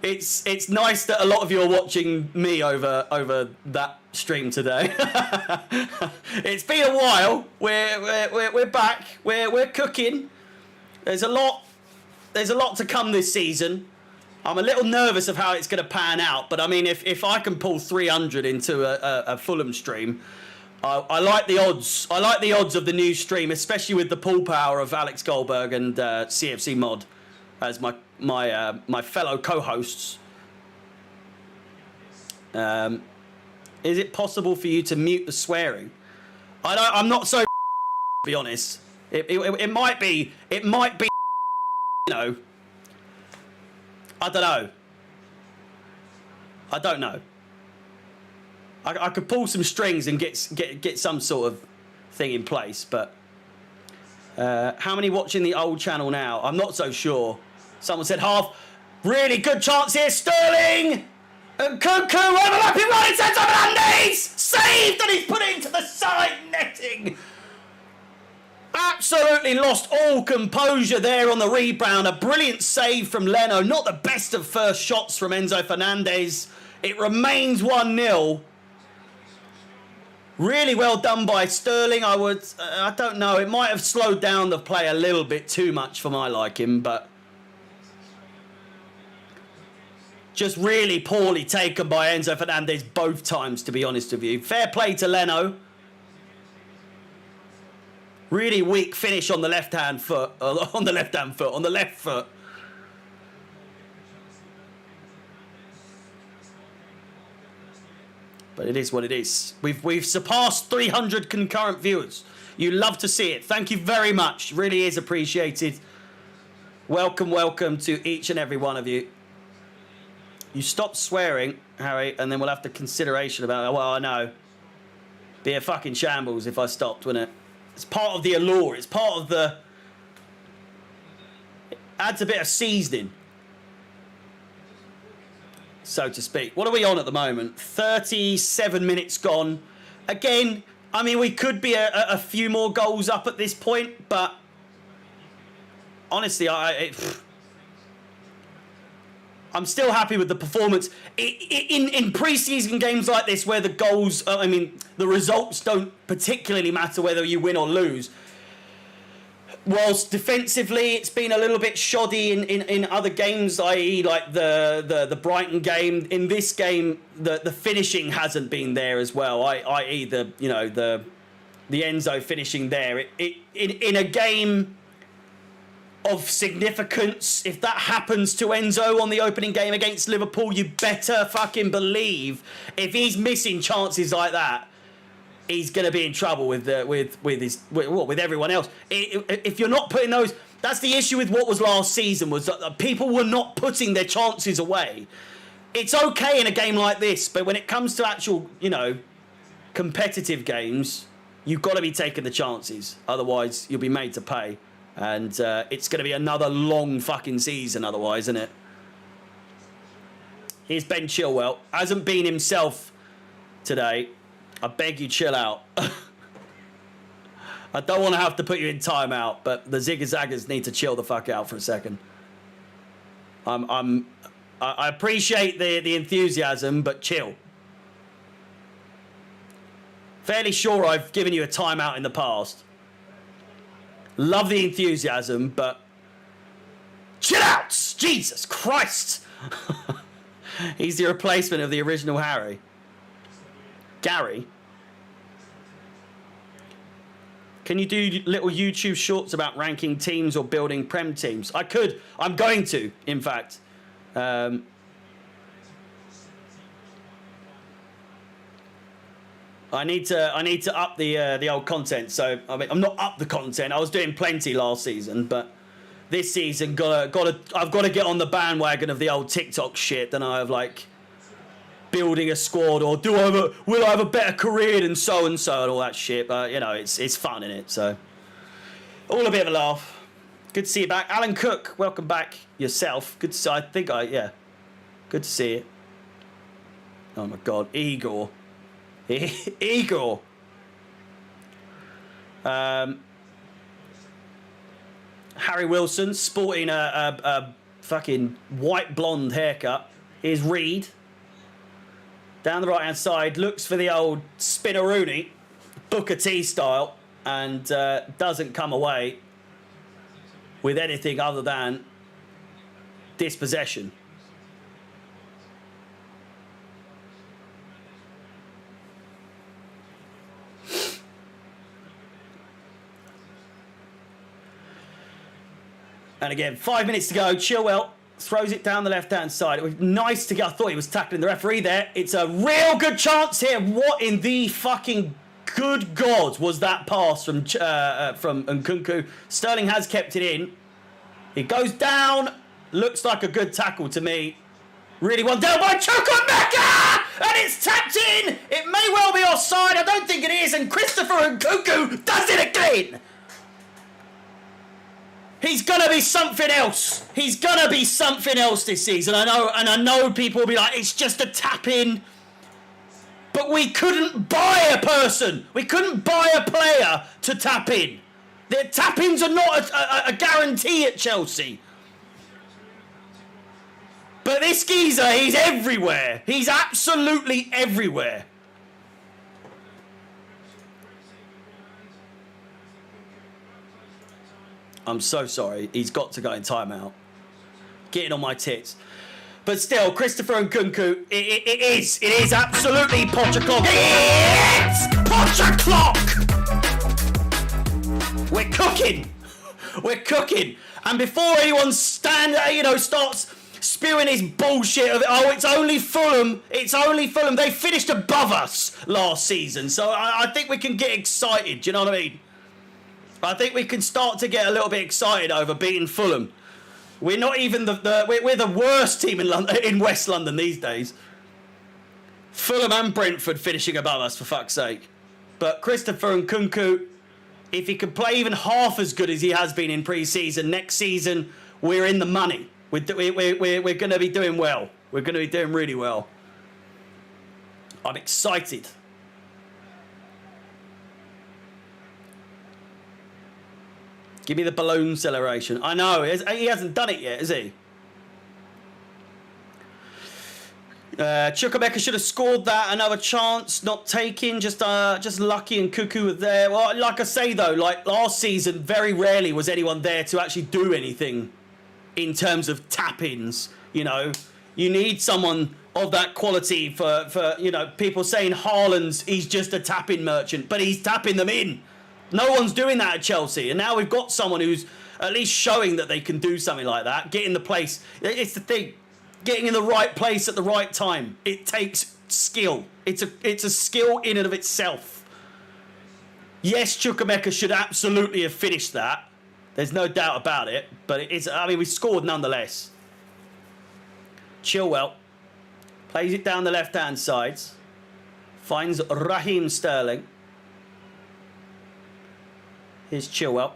it's nice that a lot of you are watching me over that stream today. It's been a while. We're back. We're cooking. There's a lot to come this season. I'm a little nervous of how it's going to pan out, but I mean, if I can pull 300 into a Fulham stream, I like the odds. I like the odds of the new stream, especially with the pull power of Alex Goldberg and CFC Mod as my fellow co-hosts. Is it possible for you to mute the swearing? I'm not so. To be honest, it might be. It might be. You know. I don't know. I don't know. I could pull some strings and get some sort of thing in place, but how many watching the old channel now? I'm not so sure. Someone said half. Really good chance here, Sterling! And Cuckoo overlapping right in centre of Hernandez! Saved, and he's put it into the side netting! Absolutely lost all composure there on the rebound. A brilliant save from Leno. Not the best of first shots from Enzo Fernandez. It remains 1-0. Really well done by Sterling. I don't know. It might have slowed down the play a little bit too much for my liking, but just really poorly taken by Enzo Fernandez both times, to be honest with you. Fair play to Leno. Really weak finish on the left foot. On the left foot. But it is what it is. We've surpassed 300 concurrent viewers. You love to see it. Thank you very much. Really is appreciated. Welcome to each and every one of you. You stop swearing, Harry, and then we'll have the consideration about it. Well, I know. Be a fucking shambles if I stopped, wouldn't it? It's part of the allure. It's part of the... It adds a bit of seasoning, so to speak. What are we on at the moment? 37 minutes gone. Again, I mean, we could be a few more goals up at this point, but honestly, I'm still happy with the performance. In pre-season games like this where the goals, I mean, the results don't particularly matter whether you win or lose. Whilst defensively it's been a little bit shoddy in other games, i.e. like the Brighton game. In this game, the finishing hasn't been there as well, i.e. the Enzo finishing there. In a game of significance, if that happens to Enzo on the opening game against Liverpool, you better fucking believe if he's missing chances like that, he's going to be in trouble with everyone else. If you're not putting those, that's the issue with what was last season, was that people were not putting their chances away. It's okay in a game like this, but when it comes to actual, competitive games, you've got to be taking the chances. Otherwise, you'll be made to pay. And it's going to be another long fucking season otherwise, isn't it? Here's Ben Chilwell. Hasn't been himself today. I beg you, chill out. I don't want to have to put you in timeout, but the zigzaggers need to chill the fuck out for a second. I appreciate the enthusiasm, but chill. Fairly sure I've given you a timeout in the past. Love the enthusiasm, but chill out! Jesus Christ! He's the replacement of the original Harry. Gary? Can you do little YouTube shorts about ranking teams or building Prem teams? I could. I'm going to, in fact. I need to up the old content. So I mean, I'm not up the content. I was doing plenty last season, but this season I've got to get on the bandwagon of the old TikTok shit than I have like building a squad or will I have a better career than so and all that shit. But you know, it's fun in it. So all a bit of a laugh. Good to see you back, Alan Cook. Welcome back yourself. Good to see. Good to see it. Oh my God, Igor. Igor. Harry Wilson sporting a fucking white blonde haircut. Here's Reed. Down the right hand side, looks for the old spinneroonie, Booker T style, and doesn't come away with anything other than dispossession. And again, 5 minutes to go. Chilwell throws it down the left-hand side. It was nice to get. I thought he was tackling the referee there. It's a real good chance here. What in the fucking good God was that pass from Nkunku? Sterling has kept it in. It goes down. Looks like a good tackle to me. Really well down by Chukwuemeka! And it's tapped in. It may well be offside. I don't think it is. And Christopher Nkunku does it again. He's gonna be something else. He's gonna be something else this season. I know people will be like, it's just a tap in. But we couldn't buy a person. We couldn't buy a player to tap in. The tap ins are not a guarantee at Chelsea. But this geezer, he's everywhere. He's absolutely everywhere. I'm so sorry. He's got to go in timeout. Getting on my tits. But still, Christopher Nkunku, it is absolutely Potter clock. It's Potter clock! We're cooking. We're cooking. And before anyone starts spewing his bullshit of, oh, it's only Fulham. It's only Fulham. They finished above us last season. So I think we can get excited. Do you know what I mean? I think we can start to get a little bit excited over beating Fulham. We're not even we're the worst team in West London these days. Fulham and Brentford finishing above us, for fuck's sake. But Christopher Nkunku, if he can play even half as good as he has been in pre-season, next season we're in the money. We're going to be doing well. We're going to be doing really well. I'm excited. Give me the balloon celebration. I know, he hasn't done it yet, has he? Chukwuemeka should have scored that. Another chance, not taken. Just lucky and Cuckoo were there. Well, like I say, though, like last season, very rarely was anyone there to actually do anything in terms of tap-ins. You know, you need someone of that quality for people saying Haaland's, he's just a tap-in merchant, but he's tapping them in. No one's doing that at Chelsea. And now we've got someone who's at least showing that they can do something like that. Get in the place. It's the thing. Getting in the right place at the right time. It takes skill. It's a skill in and of itself. Yes, Chukwuemeka should absolutely have finished that. There's no doubt about it. But we scored nonetheless. Chilwell plays it down the left-hand side. Finds Raheem Sterling. Here's Chilwell.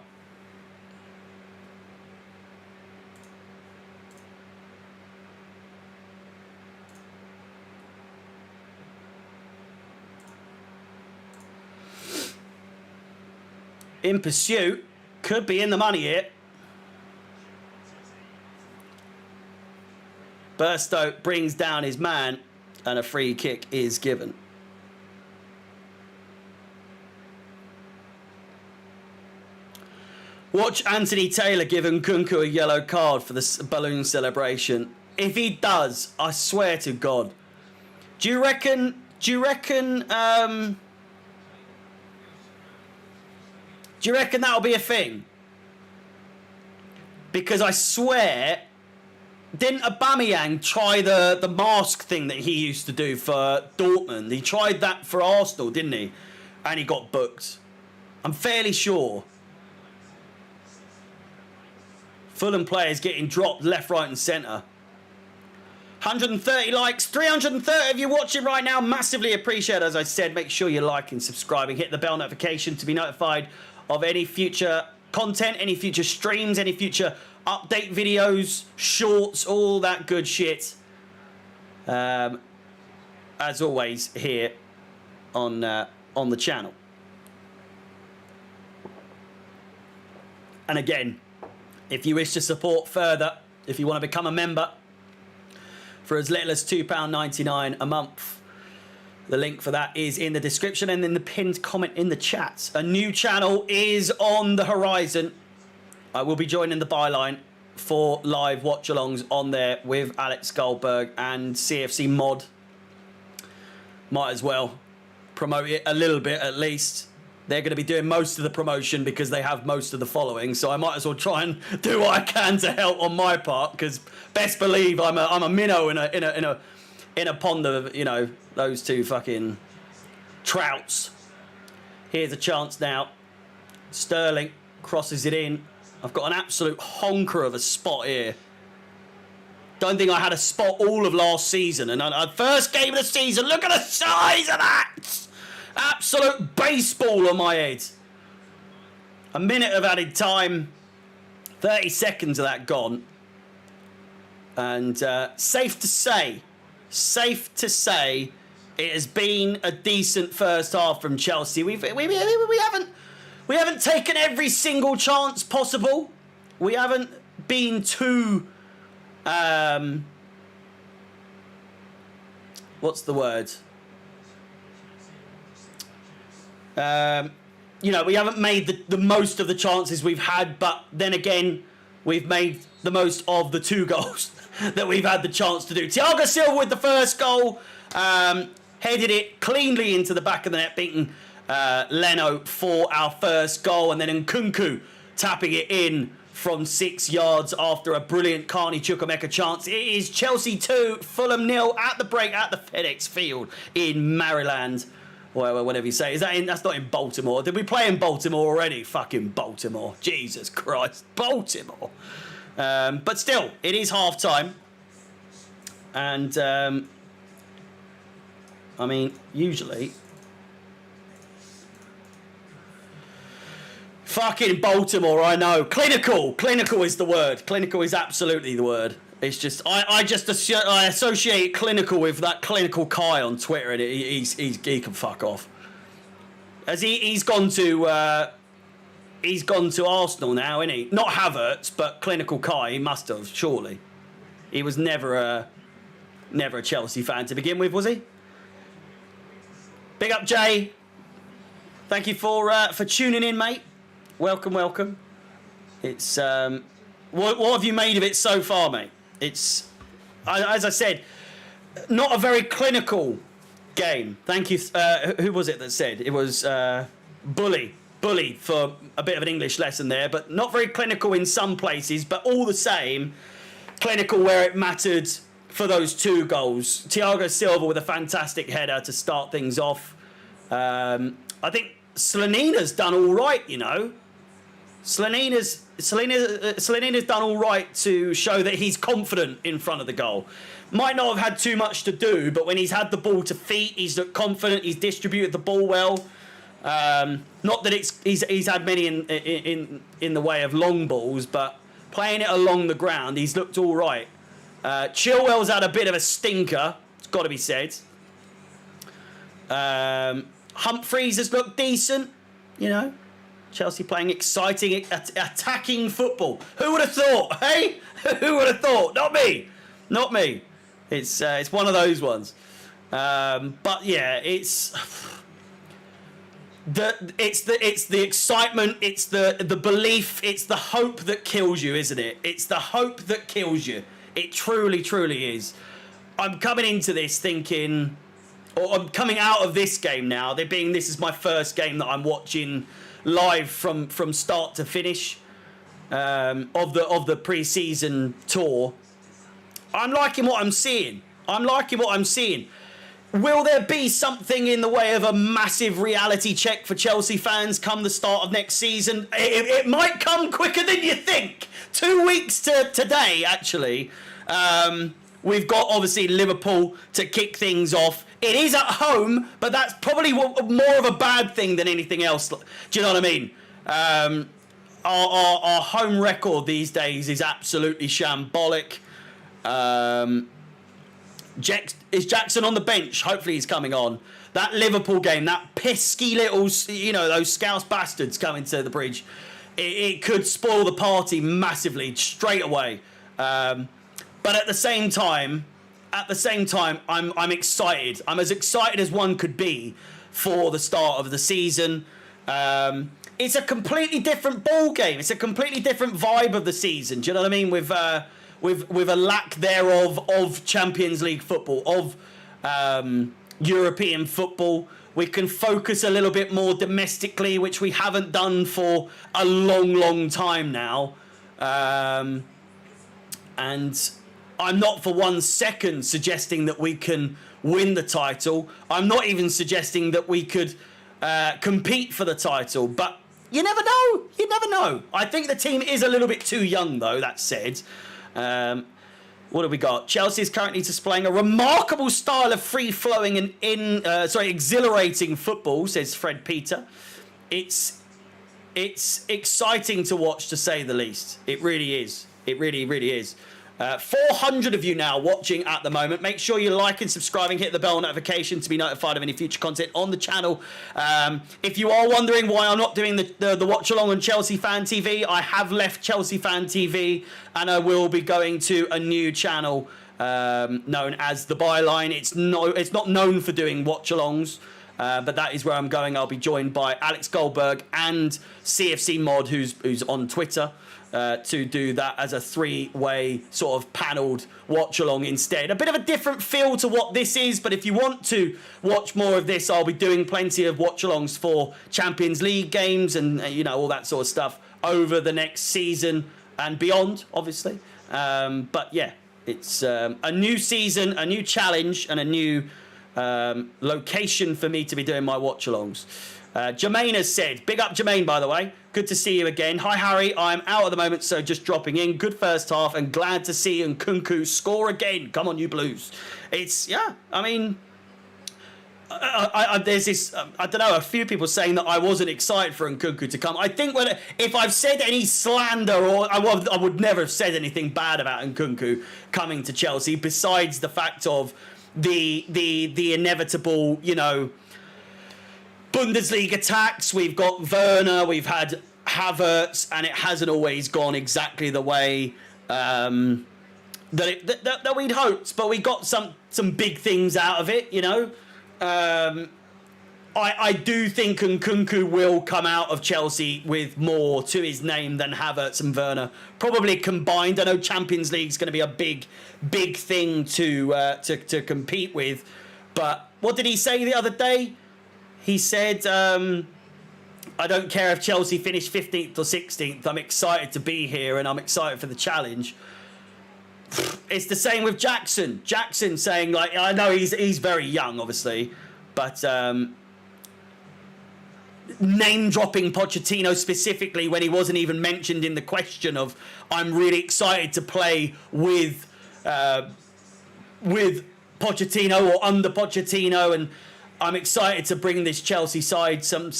In pursuit. Could be in the money here. Burstow brings down his man and a free kick is given. Watch Anthony Taylor give Nkunku a yellow card for the balloon celebration. If he does, I swear to God. Do you reckon that'll be a thing? Because I swear, didn't Aubameyang try the mask thing that he used to do for Dortmund? He tried that for Arsenal, didn't he? And he got booked. I'm fairly sure. Fulham players getting dropped left, right and centre. 130 likes, 330 of you watching right now. Massively appreciate it. As I said, make sure you're liking, subscribing, hit the bell notification to be notified of any future content, any future streams, any future update videos, shorts, all that good shit. As always, here on the channel. And again, if you wish to support further, if you want to become a member for as little as £2.99 a month, the link for that is in the description and in the pinned comment in the chat. A new channel is on the horizon. I will be joining the byline for live watch-alongs on there with Alex Goldberg and CFC Mod. Might as well promote it a little bit at least. They're going to be doing most of the promotion because they have most of the following, so I might as well try and do what I can to help on my part. Because best believe I'm a minnow in a pond of, you know, those two fucking trouts. Here's a chance now. Sterling crosses it in. I've got an absolute honker of a spot here. Don't think I had a spot all of last season, and first game of the season. Look at the size of that. Absolute baseball on my head. A minute of added time. 30 seconds of that gone. And safe to say, it has been a decent first half from Chelsea. We haven't taken every single chance possible. We haven't been too what's the word? You know, we haven't made the most of the chances we've had, but then again, we've made the most of the 2 goals that we've had the chance to do. Thiago Silva with the first goal, headed it cleanly into the back of the net, beating Leno for our first goal, and then Nkunku tapping it in from 6 yards after a brilliant Carney Chukwuemeka chance. It is Chelsea 2, Fulham 0 at the break at the FedEx Field in Maryland. Well, whatever you say. That's not in Baltimore. Did we play in Baltimore already? Fucking Baltimore. Jesus Christ. Baltimore. But still, it is half-time. And, I mean, usually... Fucking Baltimore, I know. Clinical. Clinical is the word. Clinical is absolutely the word. It's just I associate clinical with that clinical Kai on Twitter, and he can fuck off. As he's gone to Arsenal now, isn't he? Not Havertz, but clinical Kai. He must have, surely. He was never a Chelsea fan to begin with, was he? Big up, Jay. Thank you for tuning in, mate. Welcome. It's what have you made of it so far, mate? It's, as I said, not a very clinical game. Thank you. Who was it that said? It was Bully for a bit of an English lesson there, but not very clinical in some places, but all the same, clinical where it mattered for those 2 goals. Thiago Silva with a fantastic header to start things off. I think Slanina's done all right, you know. Slanina's done all right to show that he's confident in front of the goal. Might not have had too much to do, but when he's had the ball to feet, he's looked confident. He's distributed the ball well. Not that he's had many in the way of long balls, but playing it along the ground, he's looked all right. Chilwell's had a bit of a stinker. It's got to be said. Humphreys has looked decent, you know. Chelsea playing exciting, attacking football. Who would have thought, hey? Who would have thought? Not me. It's one of those ones. But yeah, it's It's the excitement, it's the belief, it's the hope that kills you, isn't it? It's the hope that kills you. It truly, truly is. I'm coming into this thinking, or I'm coming out of this game now. This is my first game that I'm watching live from start to finish of the pre-season tour. I'm liking what I'm seeing. Will there be something in the way of a massive reality check for Chelsea fans come the start of next season? It might come quicker than you think. 2 weeks to today, actually. We've got, obviously, Liverpool to kick things off. It is at home, but that's probably more of a bad thing than anything else. Do you know what I mean? Our home record these days is absolutely shambolic. Is Jackson on the bench? Hopefully he's coming on. That Liverpool game, that pesky little, those Scouse bastards coming to the bridge, it could spoil the party massively straight away. But at the same time, I'm excited. I'm as excited as one could be for the start of the season. It's a completely different ball game. It's a completely different vibe of the season. Do you know what I mean? With a lack thereof of Champions League football, of European football. We can focus a little bit more domestically, which we haven't done for a long, long time now. And I'm not for 1 second suggesting that we can win the title. I'm not even suggesting that we could compete for the title. But you never know. You never know. I think the team is a little bit too young, though, that said. What have we got? Chelsea is currently displaying a remarkable style of free-flowing and exhilarating football, says Fred Peter. It's exciting to watch, to say the least. It really is. It really, really is. 400 of you now watching at the moment. Make sure you like and subscribing, hit the bell notification to be notified of any future content on the channel. If you are wondering why I'm not doing the watch along on Chelsea Fan TV, I have left Chelsea Fan TV and I will be going to a new channel known as The Byline. It's not known for doing watch alongs. But that is where I'm going. I'll be joined by Alex Goldberg and CFC Mod, who's on Twitter, to do that as a three-way sort of panelled watch-along instead. A bit of a different feel to what this is, but if you want to watch more of this, I'll be doing plenty of watch-alongs for Champions League games and, all that sort of stuff over the next season and beyond, obviously. But, yeah, it's a new season, a new challenge, and a new location for me to be doing my watch-alongs. Jermaine has said, big up Jermaine, by the way. Good to see you again. Hi, Harry. I'm out at the moment, so just dropping in. Good first half and glad to see Nkunku score again. Come on, you Blues. There's this, I don't know, a few people saying that I wasn't excited for Nkunku to come. I think if I've said any slander, or I would never have said anything bad about Nkunku coming to Chelsea, besides the fact of the inevitable, Bundesliga tax. We've got Werner, we've had Havertz, and it hasn't always gone exactly the way that we'd hoped. But we got some big things out of it, I do think Nkunku will come out of Chelsea with more to his name than Havertz and Werner, probably combined. I know Champions League's going to be a big thing to compete with. But what did he say the other day? He said, I don't care if Chelsea finish 15th or 16th. I'm excited to be here and I'm excited for the challenge. It's the same with Jackson. Jackson saying, I know he's very young, obviously, but name-dropping Pochettino specifically when he wasn't even mentioned in the question of, I'm really excited to play with Pochettino or under Pochettino, and I'm excited to bring this Chelsea side some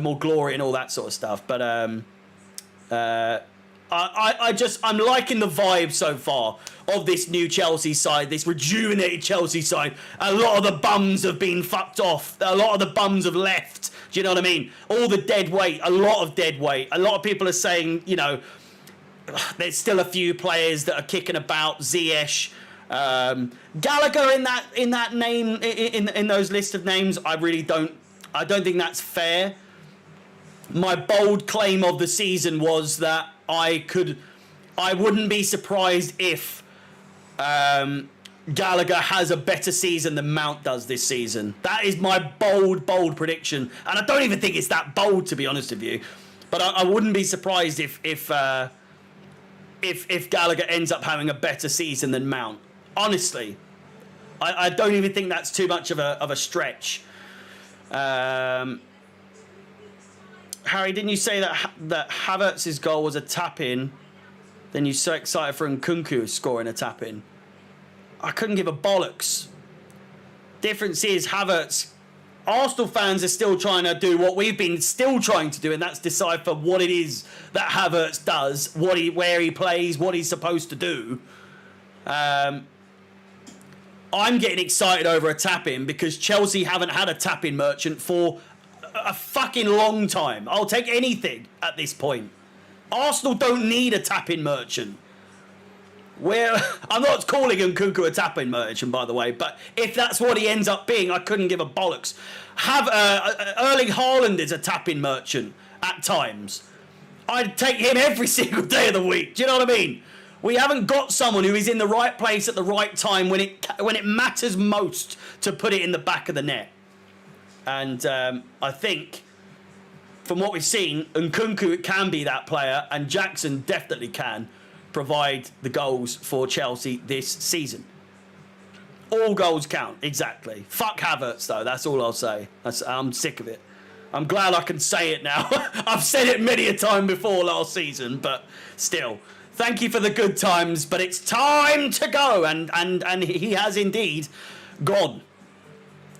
more glory and all that sort of stuff. But I'm liking the vibe so far of this new Chelsea side, this rejuvenated Chelsea side. A lot of the bums have been fucked off. A lot of the bums have left. Do you know what I mean? All the dead weight, a lot of dead weight. A lot of people are saying, there's still a few players that are kicking about. Ziyech, Gallagher in that name, in those list of names. I really don't I don't think that's fair. My bold claim of the season was that I wouldn't be surprised if Gallagher has a better season than Mount does this season. That is my bold prediction, and I don't even think it's that bold, to be honest with you. But I wouldn't be surprised if Gallagher ends up having a better season than Mount. Honestly, I don't even think that's too much of a stretch. Harry, didn't you say that Havertz's goal was a tap-in? Then you're so excited for Nkunku scoring a tap-in. I couldn't give a bollocks. Difference is Havertz. Arsenal fans are still trying to do what we've been still trying to do, and that's decipher what it is that Havertz does, where he plays, what he's supposed to do. I'm getting excited over a tap-in because Chelsea haven't had a tap-in merchant for a fucking long time. I'll take anything at this point. Arsenal don't need a tap-in merchant. I'm not calling Nkunku a tap-in merchant, by the way, but if that's what he ends up being, I couldn't give a bollocks. Erling Haaland is a tap-in merchant at times. I'd take him every single day of the week. Do you know what I mean? We haven't got someone who is in the right place at the right time when it matters most to put it in the back of the net. And I think, from what we've seen, Nkunku can be that player, and Jackson definitely can provide the goals for Chelsea this season. All goals count, exactly. Fuck Havertz, though, that's all I'll say. I'm sick of it. I'm glad I can say it now. I've said it many a time before last season, but still. Thank you for the good times, but it's time to go, and he has indeed gone.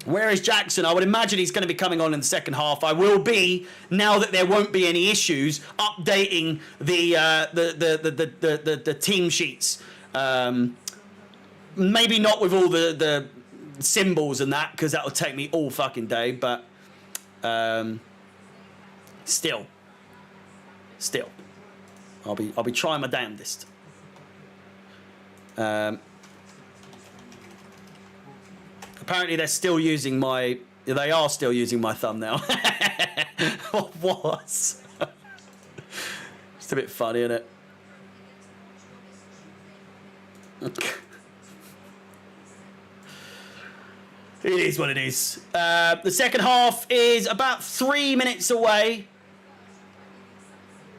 Where is Jackson? I would imagine he's going to be coming on in the second half. I will be, now that there won't be any issues, updating the team sheets. Maybe not with all the symbols and that, because that will take me all fucking day. But still, I'll be trying my damnedest. Apparently they are still using my thumbnail. What? Just a bit funny, isn't it? It is what it is. The second half is about 3 minutes away.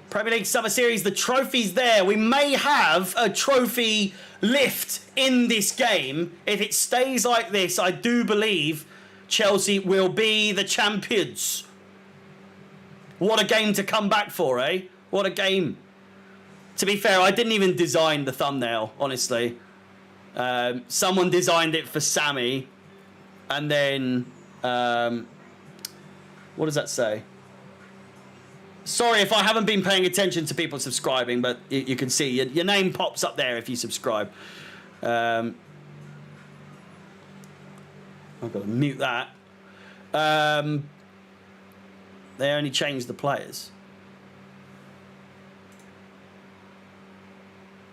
Premier League Summer Series, the trophy's there. We may have a trophy lift in this game. If it stays like this, I do believe Chelsea will be the champions. What a game to come back for, eh? What a game. To be fair, I didn't even design the thumbnail, honestly. Someone designed it for Sammy. And then, what does that say? Sorry if I haven't been paying attention to people subscribing, but you can see your name pops up there if you subscribe. I've got to mute that. They only changed the players.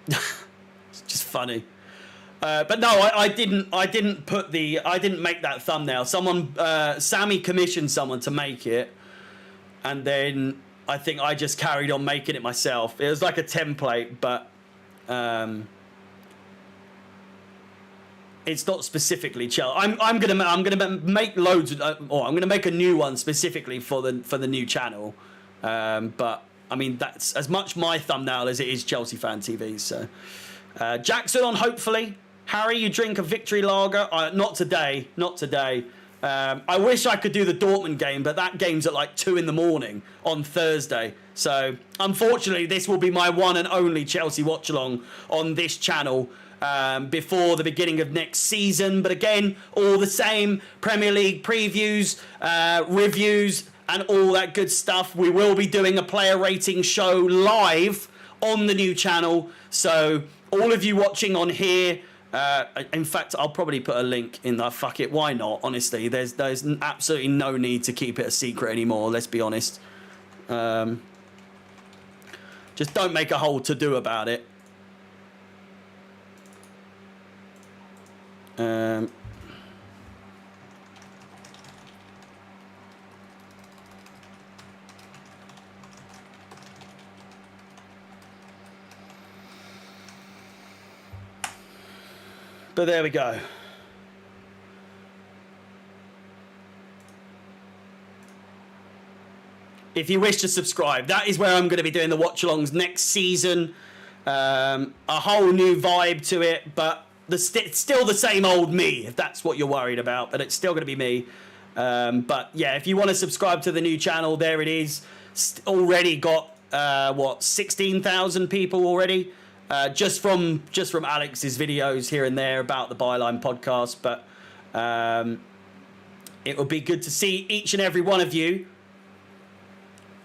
It's just funny. But no, I didn't make that thumbnail. Sammy commissioned someone to make it, and then I think I just carried on making it myself. It was like a template, but it's not specifically Chelsea. I'm gonna make loads, or I'm gonna make a new one specifically for the new channel. But I mean, that's as much my thumbnail as it is Chelsea Fan TV. So Jackson on, hopefully. Harry, you drink a victory lager? Not today. Not today. I wish I could do the Dortmund game, but that game's at like 2 a.m. on Thursday. So, unfortunately, this will be my one and only Chelsea watch-along on this channel before the beginning of next season. But again, all the same, Premier League previews, reviews, and all that good stuff. We will be doing a player rating show live on the new channel. So, all of you watching on here, in fact, I'll probably put a link in there. Fuck it, why not? Honestly, there's absolutely no need to keep it a secret anymore. Let's be honest. Just don't make a whole to-do about it. But there we go. If you wish to subscribe, that is where I'm going to be doing the watch-alongs next season. A whole new vibe to it, but it's still the same old me, if that's what you're worried about. But it's still going to be me. But yeah, if you want to subscribe to the new channel, there it is. Already got 16,000 people already, just from Alex's videos here and there about the Byline podcast. But it will be good to see each and every one of you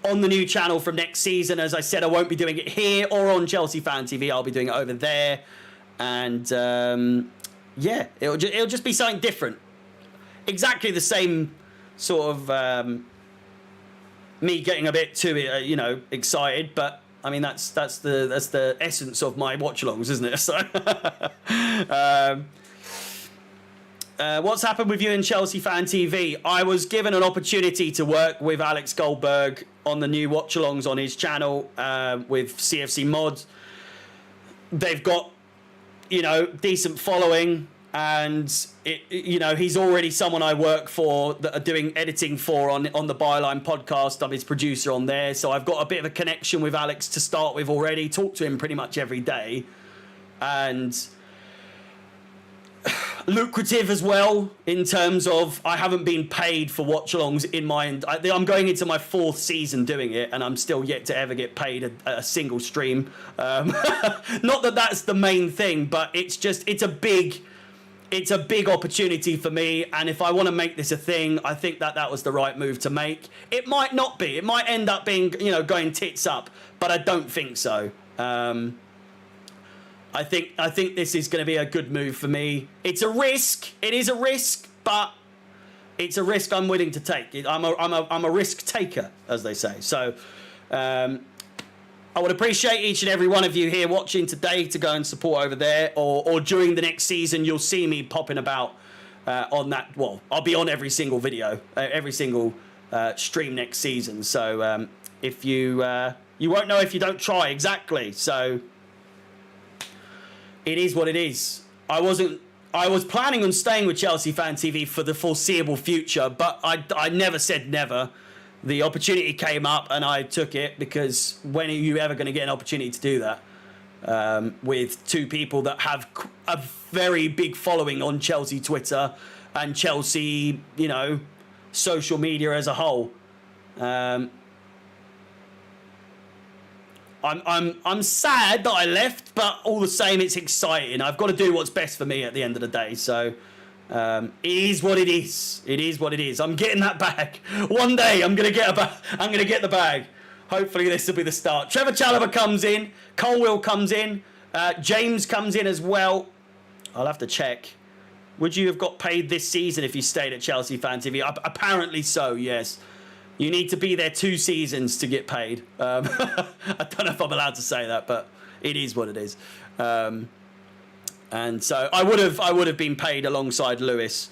on the new channel from next season. As I said, I won't be doing it here or on Chelsea Fan TV. I'll be doing it over there, and yeah, it'll just be something different. Exactly the same sort of me getting a bit too excited, but I mean that's the essence of my watch-alongs, isn't it? So what's happened with you in Chelsea Fan TV? I was given an opportunity to work with Alex Goldberg on the new watch-alongs on his channel with CFC Mod. They've got, decent following, and he's already someone I work for that are doing editing for on the Byline podcast. I'm his producer on there, so I've got a bit of a connection with Alex to start with already. Talk to him pretty much every day, and lucrative as well in terms of I haven't been paid for watch-alongs in my... I'm going into my 4th season doing it, and I'm still yet to ever get paid a single stream. Not that that's the main thing, but it's a big opportunity for me, and if I want to make this a thing, I think that was the right move to make. It might not be. It might end up being, going tits up, but I don't think so. I think this is going to be a good move for me. It's a risk. It is a risk, but it's a risk I'm willing to take. I'm a risk taker, as they say. So I would appreciate each and every one of you here watching today to go and support over there, or during the next season, you'll see me popping about on that. Well, I'll be on every single video, every single stream next season. So if you won't know if you don't try. Exactly. So it is what it is. I was planning on staying with Chelsea Fan TV for the foreseeable future, but I never said never. The opportunity came up and I took it, because when are you ever going to get an opportunity to do that with two people that have a very big following on Chelsea Twitter and Chelsea, social media as a whole? I'm sad that I left, but all the same, it's exciting. I've got to do what's best for me at the end of the day. So it is what it is. It is what it is. I'm getting that bag. One day I'm gonna get the bag. Hopefully this will be the start. Trevor Chalobah comes in. Colwill comes in. James comes in as well. I'll have to check. Would you have got paid this season if you stayed at Chelsea Fan TV? Apparently so, yes. You need to be there 2 seasons to get paid. I don't know if I'm allowed to say that, but it is what it is. And so I would have been paid alongside Lewis,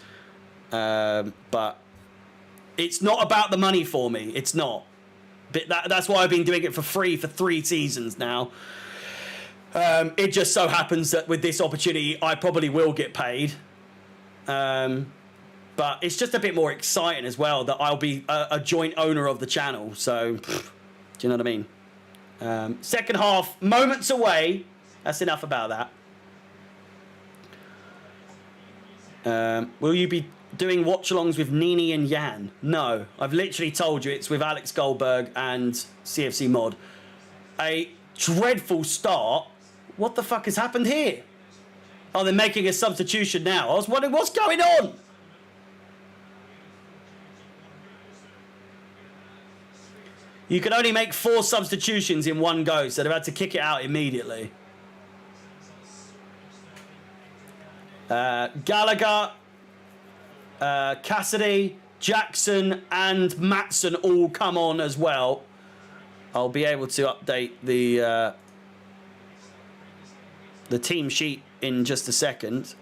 but it's not about the money for me. It's not. But that's why I've been doing it for free for 3 seasons now. It just so happens that with this opportunity, I probably will get paid. But it's just a bit more exciting as well that I'll be a joint owner of the channel. So, do you know what I mean? Second half, moments away. That's enough about that. Will you be doing watch-alongs with Nini and Jan? No. I've literally told you it's with Alex Goldberg and CFC Mod. A dreadful start. What the fuck has happened here? Oh, they're making a substitution now. I was wondering what's going on. You can only make 4 substitutions in one go, so they've had to kick it out immediately. Gallagher, Cassidy, Jackson, and Maatson all come on as well. I'll be able to update the team sheet in just a second.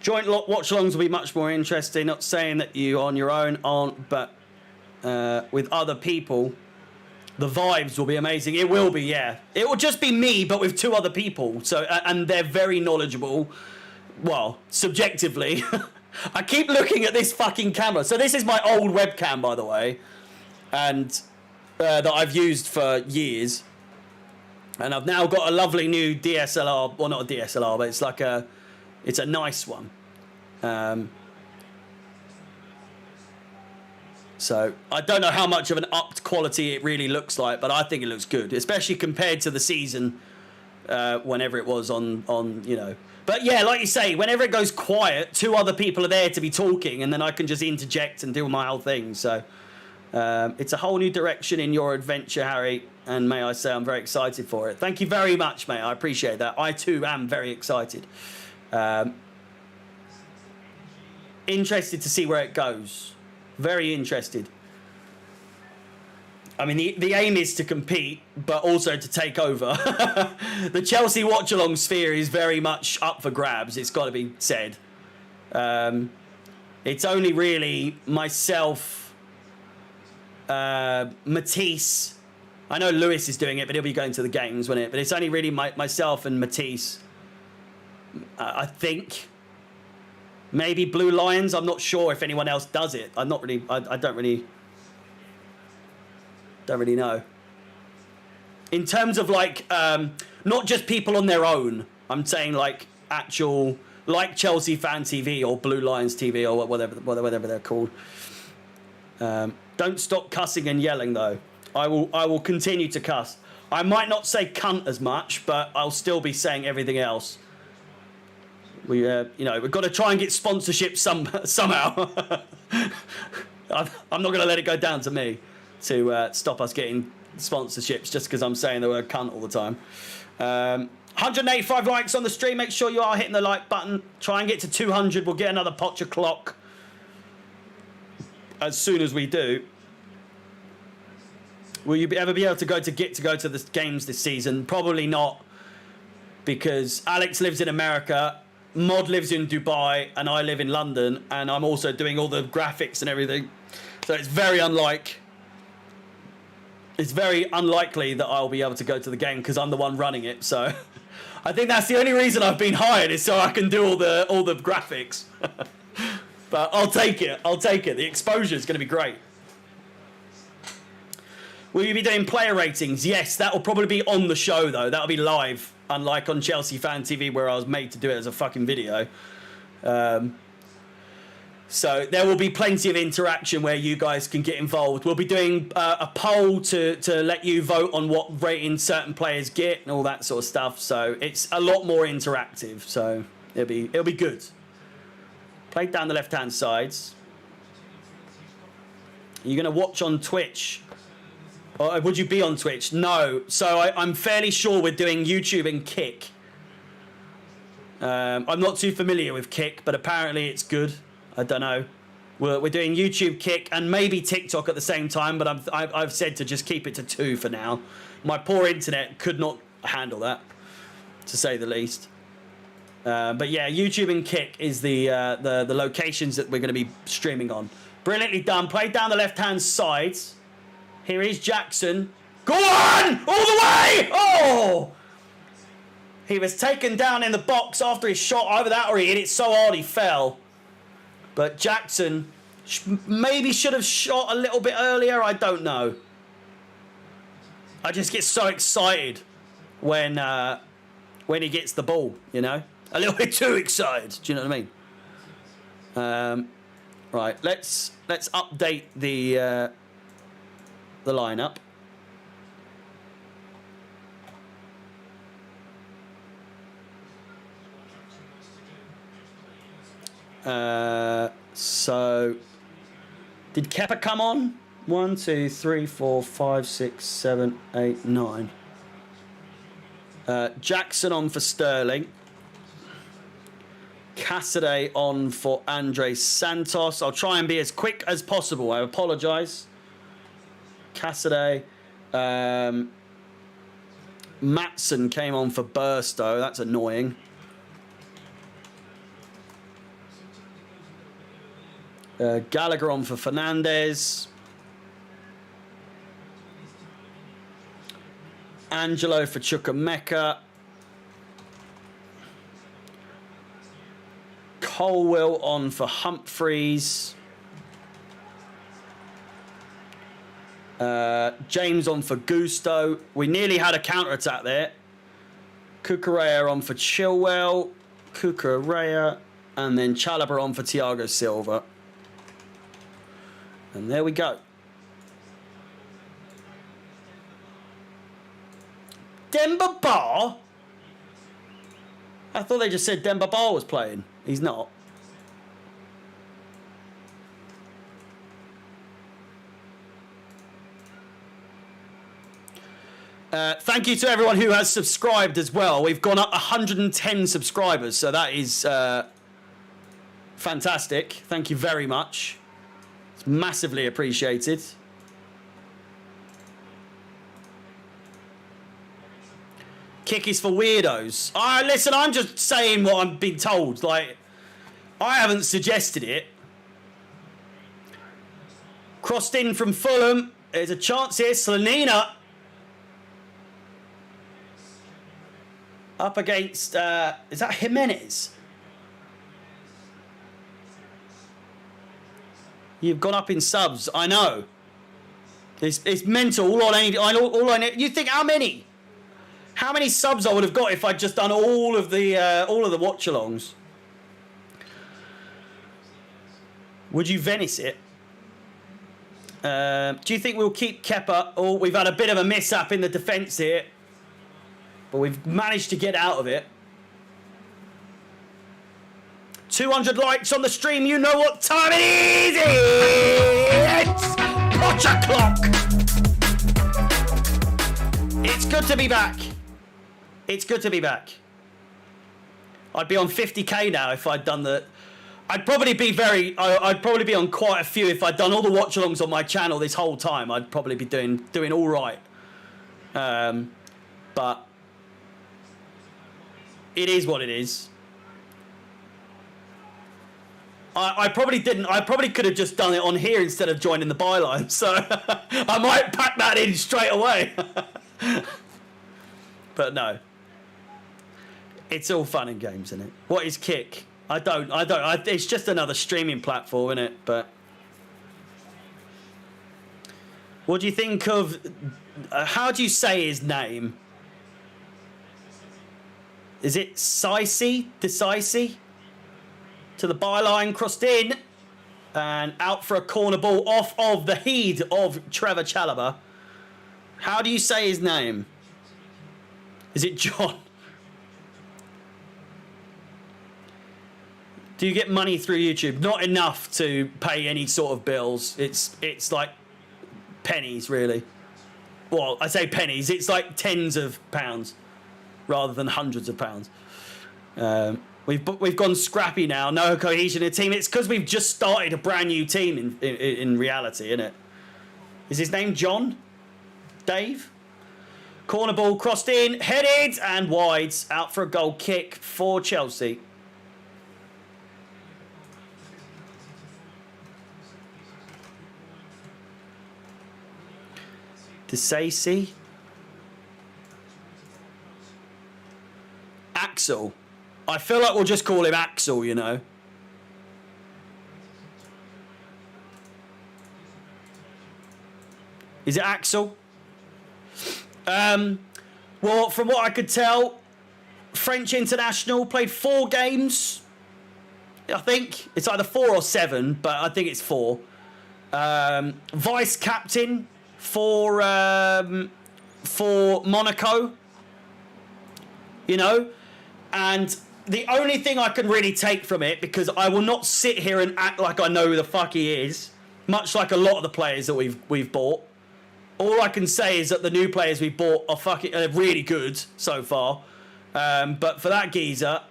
Joint watch-alongs will be much more interesting. Not saying that you on your own aren't, but with other people, the vibes will be amazing. It will be, yeah. It will just be me, but with 2 other people. So, and they're very knowledgeable. Well, subjectively. I keep looking at this fucking camera. So this is my old webcam, by the way, and that I've used for years. And I've now got a lovely new DSLR. Well, not a DSLR, but it's like it's a nice one. So I don't know how much of an upped quality it really looks like, but I think it looks good, especially compared to the season, whenever it was on, you know. But yeah, like you say, whenever it goes quiet, 2 other people are there to be talking, and then I can just interject and do my whole thing. So it's a whole new direction in your adventure, Harry, and may I say I'm very excited for it. Thank you very much, mate. I appreciate that. I too am very excited. Interested to see where it goes. Very interested. I mean, the aim is to compete, but also to take over. The Chelsea watch-along sphere is very much up for grabs, it's got to be said. It's only really myself, Matisse. I know Lewis is doing it, but he'll be going to the games, won't it? But it's only really myself and Matisse, I think. Maybe Blue Lions. I'm not sure if anyone else does it. I'm not really. I don't really know. In terms of like, not just people on their own. I'm saying like actual, like Chelsea Fan TV or Blue Lions TV or whatever they're called. Don't stop cussing and yelling though. I will continue to cuss. I might not say cunt as much, but I'll still be saying everything else. We, you know, we've got to try and get sponsorship somehow. I'm not going to let it go down to me to stop us getting sponsorships just because I'm saying the word cunt all the time. 185 likes on the stream. Make sure you are hitting the like button. Try and get to 200. We'll get another Potcher clock as soon as we do. Will you ever be able to go to the games this season? Probably not, because Alex lives in America. Mod lives in Dubai and I live in London, and I'm also doing all the graphics and everything, so it's very unlikely that I'll be able to go to the game because I'm the one running it. So I think that's the only reason I've been hired, is so I can do all the graphics. But I'll take it. The exposure is going to be great. Will you be doing player ratings? Yes, that will probably be on the show though. That'll be live. Unlike on Chelsea Fan TV, where I was made to do it as a fucking video. So there will be plenty of interaction where you guys can get involved. We'll be doing a poll to let you vote on what rating certain players get and all that sort of stuff. So it's a lot more interactive. So it'll be good. Play down the left-hand sides. You're going to watch on Twitch. Or would you be on Twitch? No. So I'm fairly sure we're doing YouTube and Kick. I'm not too familiar with Kick, but apparently it's good. I don't know. We're doing YouTube, Kick, and maybe TikTok at the same time, but I've said to just keep it to 2 for now. My poor internet could not handle that, to say the least. But yeah, YouTube and Kick is the locations that we're going to be streaming on. Brilliantly done. Play down the left-hand sides. Here is Jackson. Go on! All the way! Oh! He was taken down in the box after his shot over that, or he hit it so hard he fell. But Jackson maybe should have shot a little bit earlier. I don't know. I just get so excited when he gets the ball, you know? A little bit too excited. Do you know what I mean? Right, let's update the lineup. So did Kepa come on? 1, 2, 3, 4, 5, 6, 7, 8, 9. Jackson on for Sterling. Cassidy on for Andres Santos. I'll try and be as quick as possible. I apologise. Cassidy. Matson came on for Burstow. That's annoying. Gallagher on for Fernandez. Angelo for Chukwuemeka. Colwill on for Humphreys. James on for Gusto. We nearly had a counter-attack there. Cucurella on for Chilwell. Cucurella. And then Chalobah on for Thiago Silva. And there we go. Demba Ba? I thought they just said Demba Ba was playing. He's not. Thank you to everyone who has subscribed as well. We've gone up 110 subscribers, so that is fantastic. Thank you very much. It's massively appreciated. Kick is for weirdos. Listen, I'm just saying what I'm being told. Like, I haven't suggested it. Crossed in from Fulham. There's a chance here. Slanina. Up against, is that Jimenez? You've gone up in subs. I know. It's mental. All I need. You think how many? How many subs I would have got if I'd just done all of the watch-alongs? Would you Venice it? Do you think we'll keep Kepa? Oh, we've had a bit of a mishap in the defence here. But we've managed to get out of it. 200 likes on the stream. You know what time it is. It's Potter Clock. It's good to be back. It's good to be back. I'd be on 50k now if I'd done the... I'd probably be on quite a few if I'd done all the watch-alongs on my channel this whole time. I'd probably be doing all right. But it is what it is. I probably didn't. I probably could have just done it on here instead of joining the byline. So I might pack that in straight away. But no. It's all fun and games, isn't it? What is Kick? I don't. It's just another streaming platform, isn't it? But what do you think of... how do you say his name? Is it Sicey? Decisive? To the byline, crossed in. And out for a corner ball off of the head of Trevor Chalobah. How do you say his name? Is it John? Do you get money through YouTube? Not enough to pay any sort of bills. It's like pennies, really. Well, I say pennies. It's like tens of pounds rather than hundreds of pounds. We've gone scrappy now. No cohesion in the team. It's because we've just started a brand new team in reality, isn't it? Is his name John? Dave? Corner ball crossed in, headed and wide. Out for a goal kick for Chelsea. Desacey. Axel. I feel like we'll just call him Axel, you know. Is it Axel? Well, from what I could tell, French international, played 4 games. I think it's either 4 or 7, but I think it's 4. Vice captain for Monaco. You know, and the only thing I can really take from it, because I will not sit here and act like I know who the fuck he is, much like a lot of the players that we've bought. All I can say is that the new players we bought are really good so far. But for that geezer,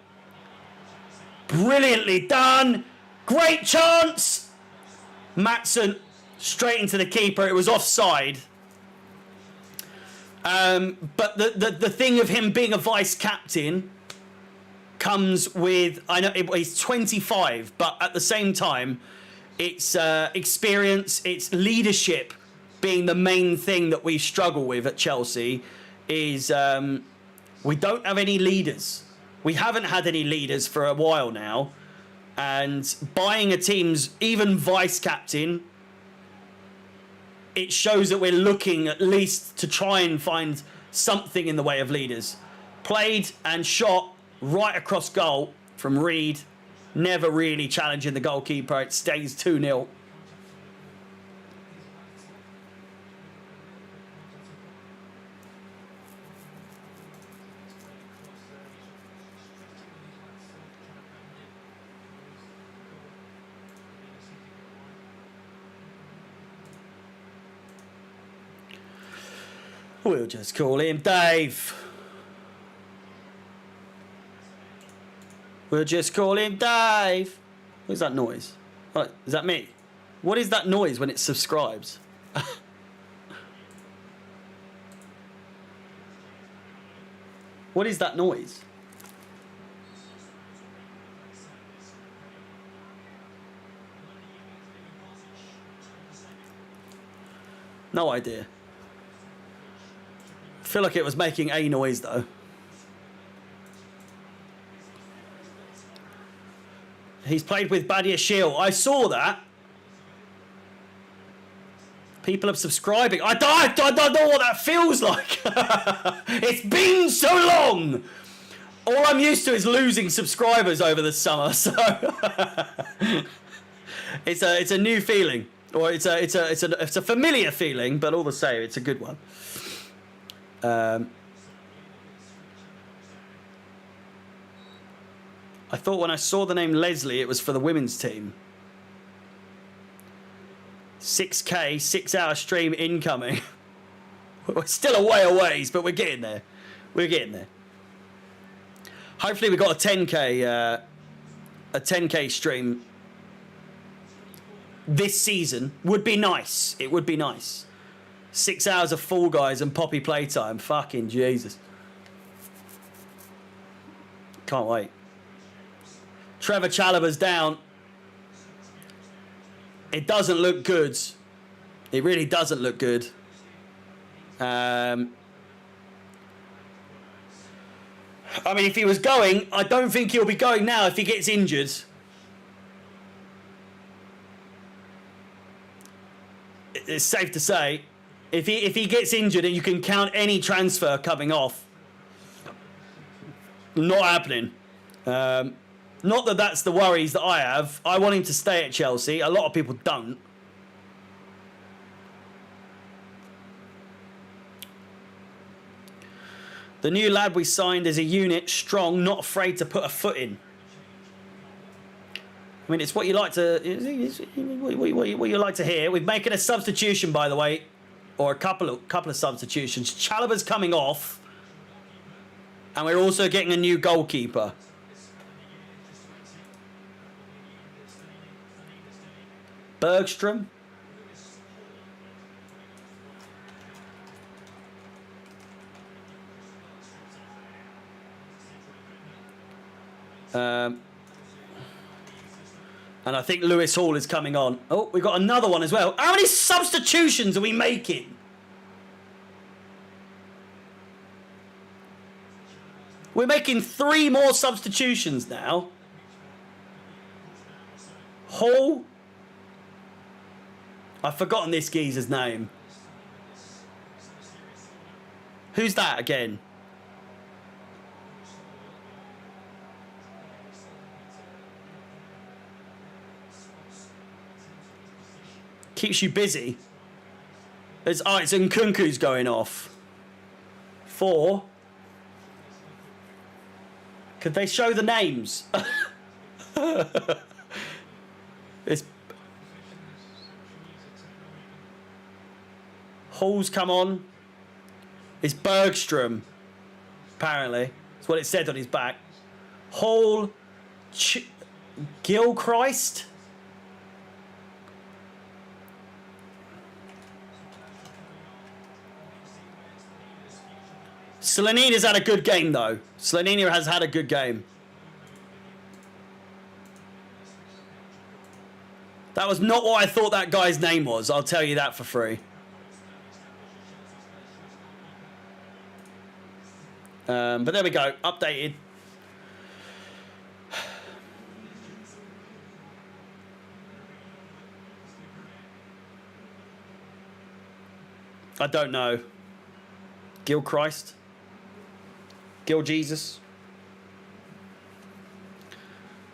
brilliantly done. Great chance. Maatsen straight into the keeper. It was offside. But the thing of him being a vice captain comes with, I know he's 25, but at the same time, It's experience, it's leadership being the main thing that we struggle with at Chelsea is we don't have any leaders. We haven't had any leaders for a while now. And buying a team's even vice captain, it shows that we're looking at least to try and find something in the way of leaders. Played and shot right across goal from Reed. Never really challenging the goalkeeper. It stays 2-0. We'll just call him Dave. We'll just call him Dave. What's that noise? Oh, is that me? What is that noise when it subscribes? What is that noise? No idea. I feel like it was making a noise though. He's played with Badia Shield. I saw that. People are subscribing. I don't know what that feels like. It's been so long. All I'm used to is losing subscribers over the summer. So it's a new feeling, or it's a familiar feeling, but all the same, it's a good one. I thought when I saw the name Leslie, it was for the women's team. 6K, 6-hour stream incoming. We're still a ways, but we're getting there. We're getting there. Hopefully we got a 10K stream this season. Would be nice. It would be nice. 6 hours of Fall Guys and Poppy playtime. Fucking Jesus. Can't wait. Trevor Chalobah's down. It doesn't look good. It really doesn't look good. I mean, if he was going, I don't think he'll be going now if he gets injured. It's safe to say, if he gets injured and you can count any transfer coming off, not happening. Not that that's the worries that I have. I want him to stay at Chelsea. A lot of people don't. The new lad we signed is a unit, strong, not afraid to put a foot in. I mean, it's what you like to, what you like to hear. We've making a substitution, by the way, or a couple of substitutions. Chalobah's coming off, and we're also getting a new goalkeeper. Bergstrom. And I think Lewis Hall is coming on. Oh, we've got another one as well. How many substitutions are we making? We're making 3 more substitutions now. Hall. I've forgotten this geezer's name. Who's that again? Keeps you busy. It's Nkunku's going off. 4. Could they show the names? It's Hall's come on. It's Bergstrom. Apparently. That's what it said on his back. Hall. Gilchrist. Slanina's had a good game, though. Slanina has had a good game. That That was not what I thought that guy's name was. I'll tell you that for free. But there we go. Updated. I don't know. Gil Christ? Gil Jesus?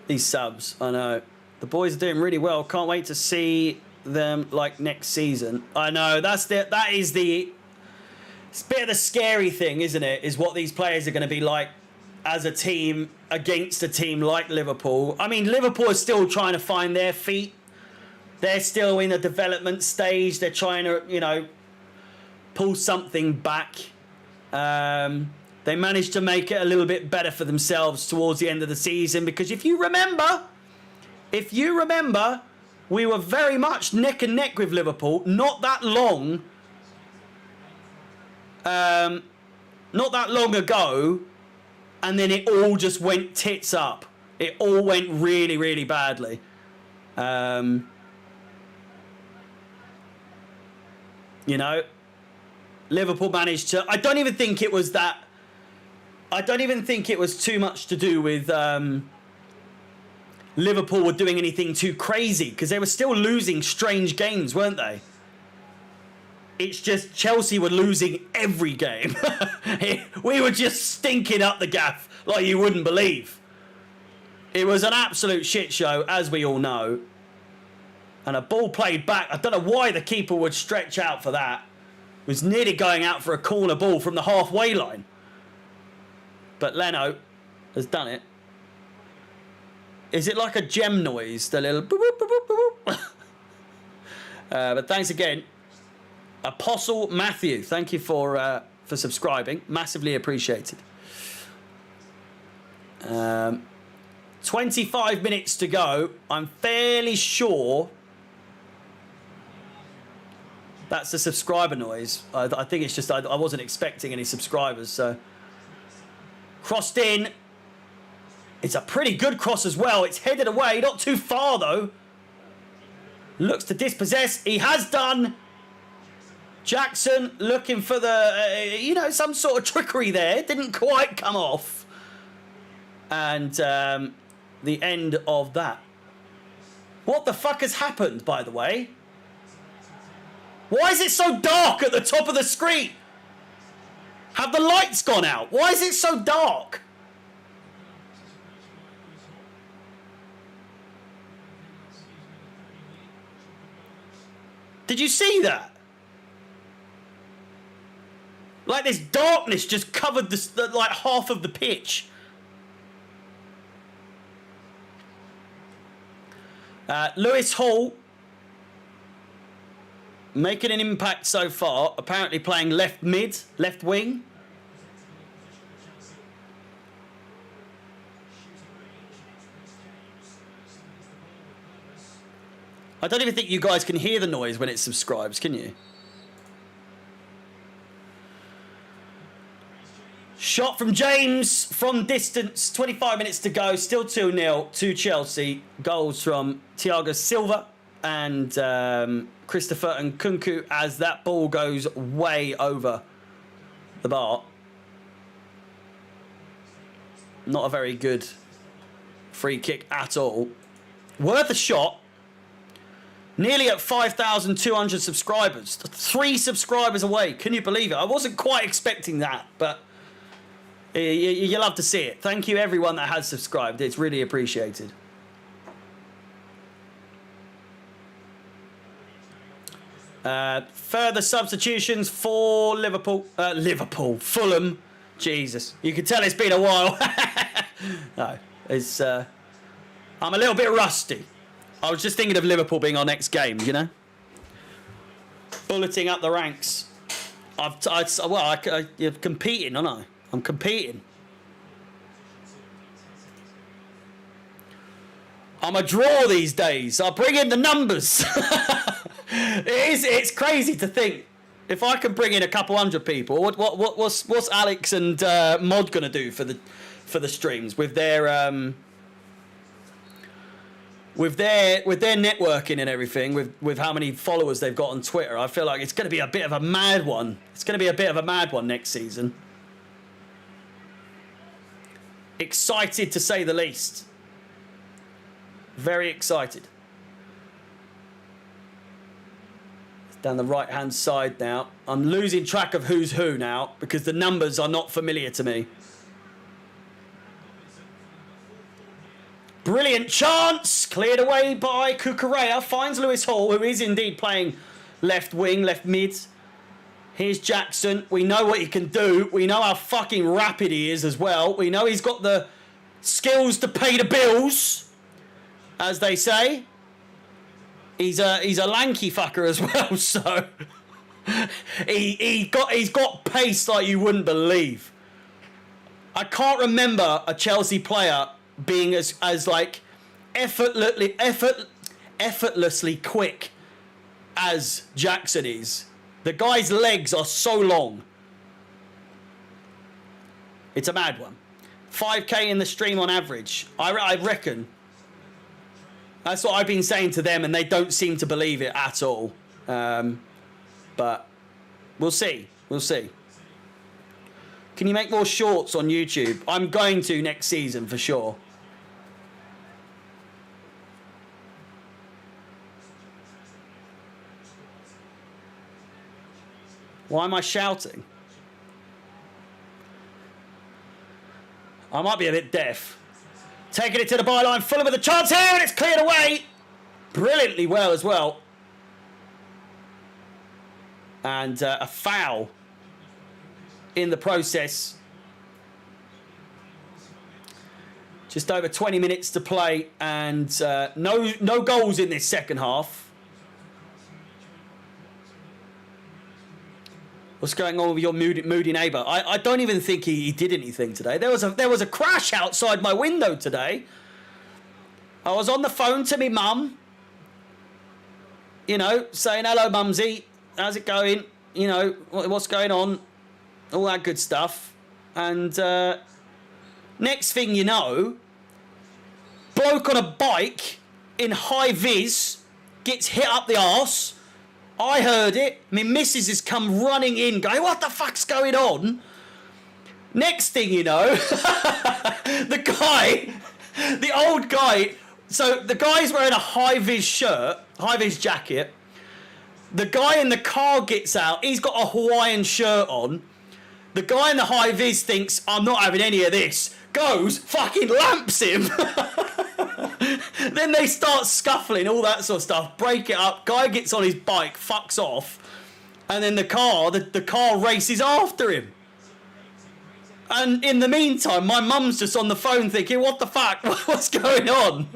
These subs, I know. The boys are doing really well. Can't wait to see them like next season. I know, that is the... It's a bit of the scary thing, isn't it? Is what these players are going to be like as a team against a team like Liverpool. I mean, Liverpool is still trying to find their feet. They're still in a development stage. They're trying to, you know, pull something back. They managed to make it a little bit better for themselves towards the end of the season, because if you remember, we were very much neck and neck with Liverpool not that long ago, and then it all just went tits up. It all went really, really badly. You know, Liverpool managed to... I don't even think it was too much to do with Liverpool were doing anything too crazy, because they were still losing strange games, weren't they? It's just Chelsea were losing every game. We were just stinking up the gaff like you wouldn't believe. It was an absolute shit show, as we all know. And a ball played back. I don't know why the keeper would stretch out for that. It was nearly going out for a corner ball from the halfway line. But Leno has done it. Is it like a gem noise? The little... boop, boop, boop, boop, boop. But thanks again. Apostle Matthew, thank you for subscribing. Massively appreciated. 25 minutes to go. I'm fairly sure that's the subscriber noise. I think it's just I wasn't expecting any subscribers, so... Crossed in. It's a pretty good cross as well. It's headed away. Not too far, though. Looks to dispossess. He has done. Jackson looking for the, you know, some sort of trickery there. Didn't quite come off. And the end of that. What the fuck has happened, by the way? Why is it so dark at the top of the screen? Have the lights gone out? Why is it so dark? Did you see that? Like this darkness just covered the like half of the pitch. Lewis Hall making an impact so far. Apparently playing left mid, left wing. I don't even think you guys can hear the noise when it subscribes, can you? Shot from James from distance. 25 minutes to go. Still 2-0 to Chelsea. Goals from Thiago Silva and Christopher and Nkunku as that ball goes way over the bar. Not a very good free kick at all. Worth a shot. Nearly at 5,200 subscribers. 3 subscribers away. Can you believe it? I wasn't quite expecting that, but you'll love to see it. Thank you, everyone that has subscribed. It's really appreciated. Further substitutions for Liverpool. Fulham. Jesus. You can tell it's been a while. No, it's... I'm a little bit rusty. I was just thinking of Liverpool being our next game, you know? Bulleting up the ranks. You're competing, aren't I? I'm competing. I'm a draw these days. I bring in the numbers. It's crazy to think. If I can bring in a couple hundred people, what's Alex and Mod gonna do for the streams with their with their networking and everything, with how many followers they've got on Twitter, I feel like it's going to be a bit of a mad one. It's going to be a bit of a mad one next season. Excited to say the least. Very excited. It's down the right-hand side now. I'm losing track of who's who now because the numbers are not familiar to me. Brilliant chance! Cleared away by Cucurella. Finds Lewis Hall, who is indeed playing left wing, left mid. Here's Jackson. We know what he can do. We know how fucking rapid he is as well. We know he's got the skills to pay the bills, as they say. He's a lanky fucker as well, so he's got pace like you wouldn't believe. I can't remember a Chelsea player being as like effortlessly quick as Jackson is. The guy's legs are so long. It's a mad one. 5k in the stream on average. I reckon. That's what I've been saying to them, and they don't seem to believe it at all. But we'll see. We'll see. Can you make more shorts on YouTube? I'm going to next season for sure. Why am I shouting? I might be a bit deaf. Taking it to the byline. Fulham with a chance here, and it's cleared away. Brilliantly well as well. And a foul in the process. Just over 20 minutes to play, and no goals in this second half. What's going on with your moody neighbour? I don't even think he did anything today. There was a crash outside my window today. I was on the phone to me mum. You know, saying, hello, mumsy. How's it going? You know, what's going on? All that good stuff. And next thing you know, bloke on a bike in high vis gets hit up the arse. I heard it. My missus has come running in going, what the fuck's going on? Next thing you know, the old guy, so the guy's wearing a high-vis shirt, high-vis jacket. The guy in the car gets out. He's got a Hawaiian shirt on. The guy in the high-vis thinks, I'm not having any of this. Goes, fucking lamps him. Then they start scuffling, all that sort of stuff. Break it up. Guy gets on his bike, fucks off. And then the car races after him. And in the meantime, my mum's just on the phone thinking, what the fuck? What's going on?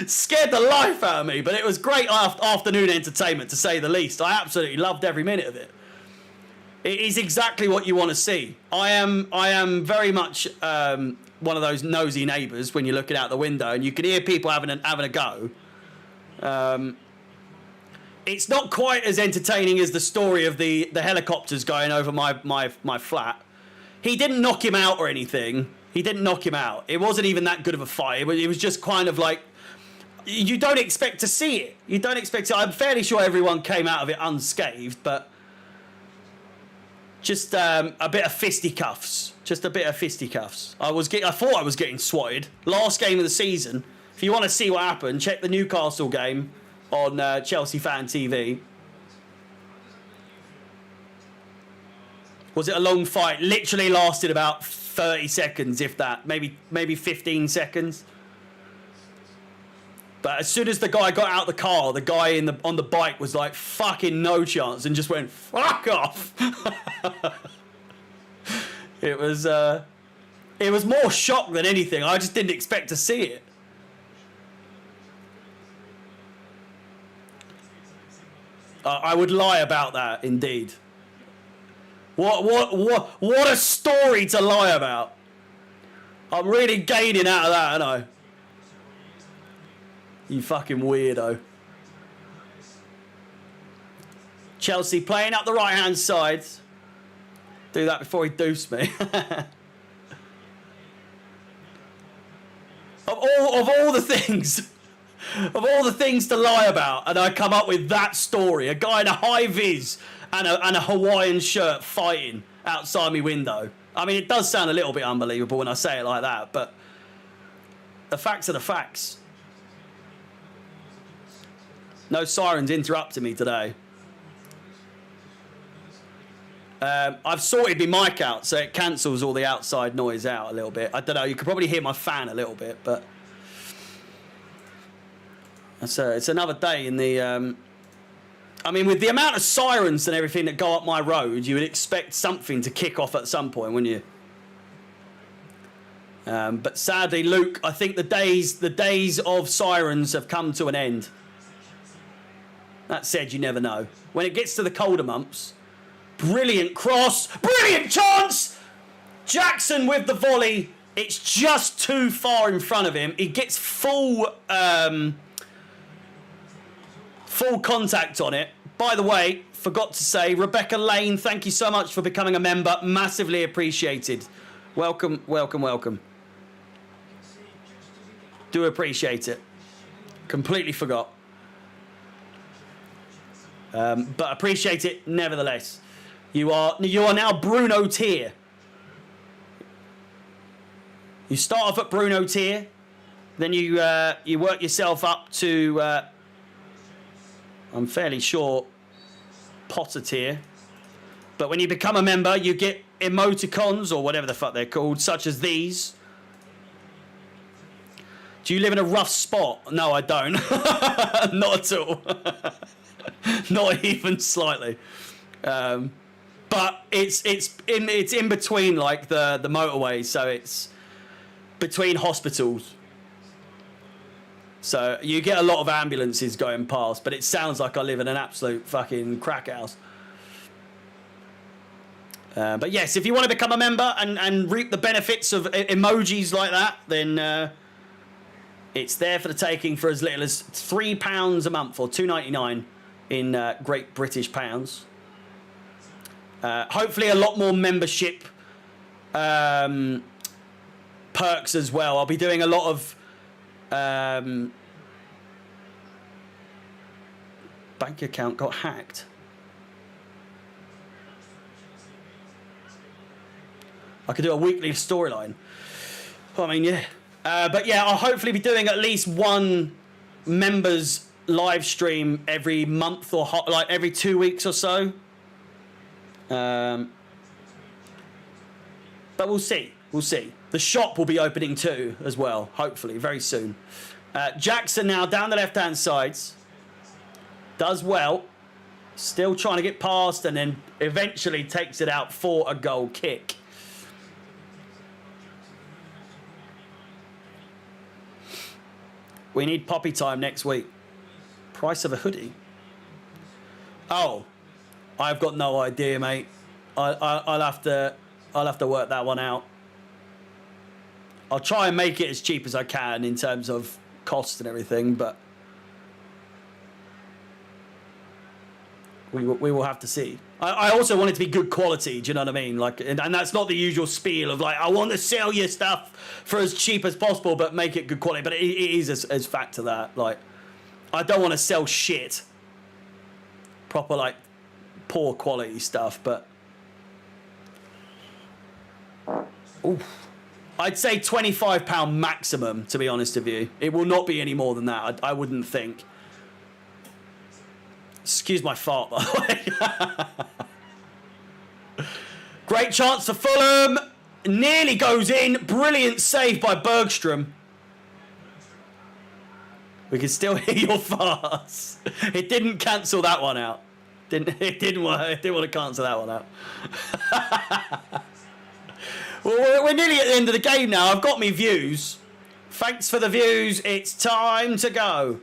Scared the life out of me. But it was great afternoon entertainment, to say the least. I absolutely loved every minute of it. It is exactly what you want to see. I am very much one of those nosy neighbours when you're looking out the window and you can hear people having a go. It's not quite as entertaining as the story of the helicopters going over my flat. He didn't knock him out or anything. He didn't knock him out. It wasn't even that good of a fight. It was just kind of like, you don't expect to see it. You don't expect to. I'm fairly sure everyone came out of it unscathed, but just a bit of fisticuffs. Just a bit of fisticuffs. I thought I was getting swatted. Last game of the season. If you want to see what happened, check the Newcastle game on Chelsea Fan TV. Was it a long fight? Literally lasted about 30 seconds, if that. Maybe 15 seconds. But as soon as the guy got out the car, the guy on the bike was like, fucking no chance, and just went, fuck off. It was more shock than anything. I just didn't expect to see it. I would lie about that, indeed. What a story to lie about. I'm really gaining out of that, aren't I? You fucking weirdo. Chelsea playing up the right-hand side. Do that before he doofs me. all the things, of all the things to lie about, and I come up with that story: a guy in a high vis and a Hawaiian shirt fighting outside my window. I mean, it does sound a little bit unbelievable when I say it like that, but the facts are the facts. No sirens interrupting me today. I've sorted my mic out, so it cancels all the outside noise out a little bit. I don't know, you could probably hear my fan a little bit, but it's another day in the... I mean, with the amount of sirens and everything that go up my road, you would expect something to kick off at some point, wouldn't you? But sadly, Luke, I think the days of sirens have come to an end. That said, you never know. When it gets to the colder months, brilliant cross, brilliant chance! Jackson with the volley. It's just too far in front of him. He gets full contact on it. By the way, forgot to say, Rebecca Lane, thank you so much for becoming a member. Massively appreciated. Welcome, welcome, welcome. Do appreciate it. Completely forgot. But appreciate it nevertheless. You are now Bruno tier. You start off at Bruno tier, then you work yourself up to I'm fairly sure Potter tier. But when you become a member, you get emoticons or whatever the fuck they're called, such as these. Do you live in a rough spot? No, I don't. Not at all. Not even slightly. But it's in between like the motorways, so it's between hospitals. So you get a lot of ambulances going past, but it sounds like I live in an absolute fucking crack house. But yes, if you want to become a member and reap the benefits of emojis like that, then it's there for the taking for as little as £3 a month or $2.99 in Great British pounds. Hopefully a lot more membership perks as well. I'll be doing a lot of bank account got hacked. I could do a weekly storyline. I mean, yeah. But yeah, I'll hopefully be doing at least one members live stream every month or like every 2 weeks or so. But we'll see. We'll see. The shop will be opening too, as well, hopefully, very soon. Jackson now down the left-hand sides. Does well. Still trying to get past and then eventually takes it out for a goal kick. We need poppy time next week. Price of a hoodie? Oh, I've got no idea, mate. I'll have to work that one out. I'll try and make it as cheap as I can in terms of cost and everything, but we will have to see. I also want it to be good quality. Do you know what I mean? Like, and that's not the usual spiel of like, I want to sell your stuff for as cheap as possible, but make it good quality. But it is as fact to that. Like, I don't want to sell shit. Proper like poor quality stuff, but oof. I'd say £25 maximum, to be honest with you. It will not be any more than that. I wouldn't think. Excuse my fart, by the way. Great chance for Fulham. Nearly goes in. Brilliant save by Bergstrom. We can still hear your farts. It didn't cancel that one out. It didn't want to cancel that one out. Well, we're nearly at the end of the game now. I've got me views. Thanks for the views. It's time to go.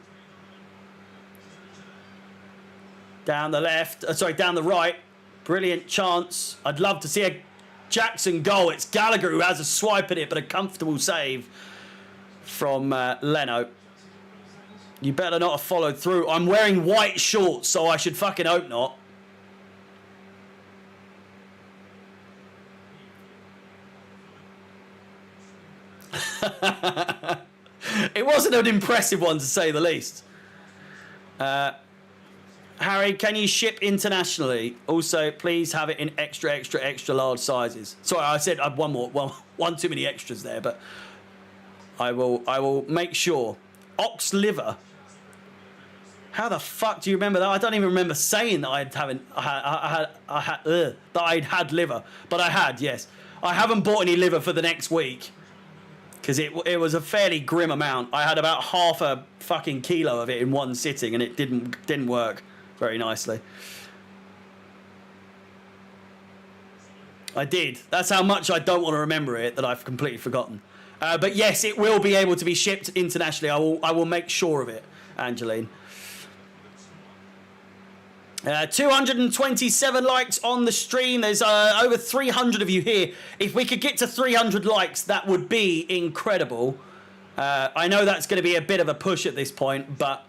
Down the left. Down the right. Brilliant chance. I'd love to see a Jackson goal. It's Gallagher who has a swipe at it, but a comfortable save from Leno. You better not have followed through. I'm wearing white shorts, so I should fucking hope not. It wasn't an impressive one to say the least. Harry, can you ship internationally? Also, please have it in extra, extra, extra large sizes. Sorry, I said I've one too many extras there, but I will make sure. Ox liver. How the fuck do you remember that? I don't even remember saying that I'd had liver, but I had, yes. I haven't bought any liver for the next week because it was a fairly grim amount. I had about half a fucking kilo of it in one sitting, and it didn't work very nicely. I did. That's how much I don't want to remember it that I've completely forgotten. But yes, it will be able to be shipped internationally. I will make sure of it, Angeline. 227 likes on the stream. There's over 300 of you here. If we could get to 300 likes, that would be incredible. I know that's going to be a bit of a push at this point, but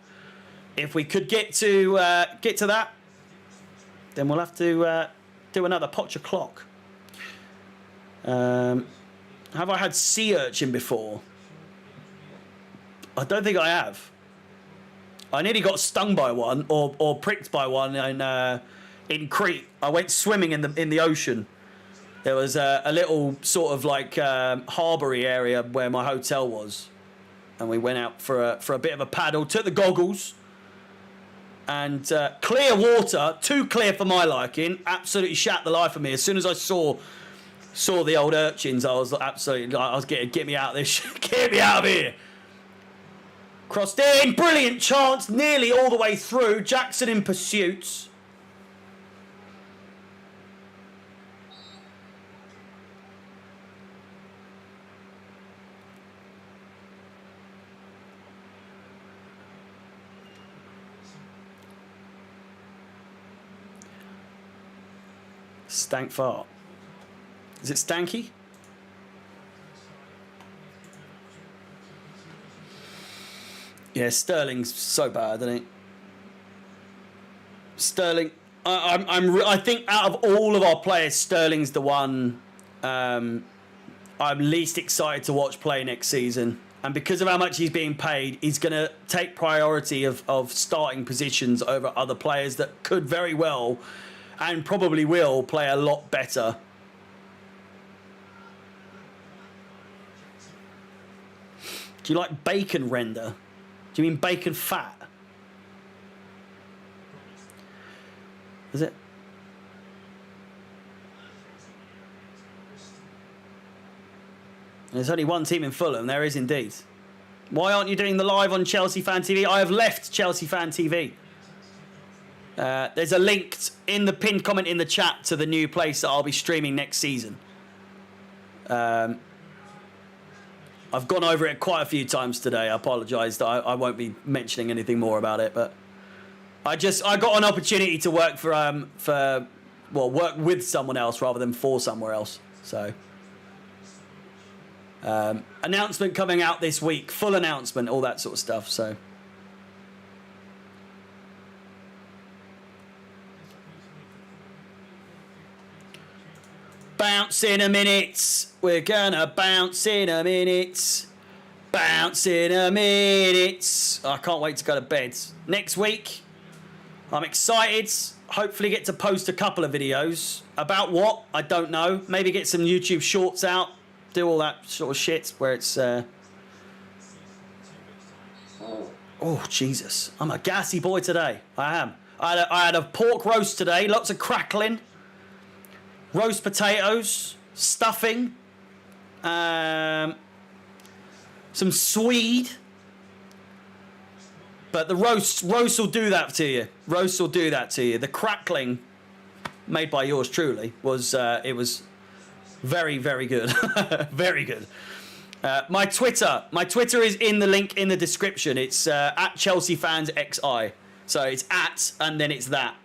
if we could get to that, then we'll have to do another Potch o'clock. Have I had sea urchin before? I don't think I have. I nearly got stung by one or pricked by one in Crete. I went swimming in the ocean. There was a little sort of like harbour-y area where my hotel was, and we went out for a bit of a paddle. Took the goggles, and clear water, too clear for my liking. Absolutely shat the life of me. As soon as I saw the old urchins, I was absolutely like, I was get me out of this shit. Get me out of here. Crossed in, brilliant chance, nearly all the way through. Jackson in pursuit. Stank fart. Is it stanky? Yeah, Sterling's so bad, isn't he? Sterling, I think out of all of our players, Sterling's the one I'm least excited to watch play next season. And because of how much he's being paid, he's going to take priority of starting positions over other players that could very well and probably will play a lot better. Do you like bacon render? Do you mean bacon fat? Is it? There's only one team in Fulham. There is indeed. Why aren't you doing the live on Chelsea Fan TV? I have left Chelsea Fan TV. There's a link in the pinned comment in the chat to the new place that I'll be streaming next season. I've gone over it quite a few times today. I apologise that I won't be mentioning anything more about it, but I got an opportunity to work work with someone else rather than for somewhere else. So, announcement coming out this week, full announcement, all that sort of stuff. So, bounce in a minute. We're gonna bounce in a minute. Bounce in a minute. I can't wait to go to bed. Next week, I'm excited. Hopefully get to post a couple of videos. About what? I don't know. Maybe get some YouTube shorts out. Do all that sort of shit where it's... Oh, Jesus. I'm a gassy boy today. I am. I had a pork roast today. Lots of crackling. Roast potatoes. Stuffing. Some swede. But the roast will do that to you. Roast will do that to you. The crackling, made by yours truly, was very, very good. Very good. My Twitter is in the link in the description. It's at Chelsea Fans XI. So it's at and then it's that.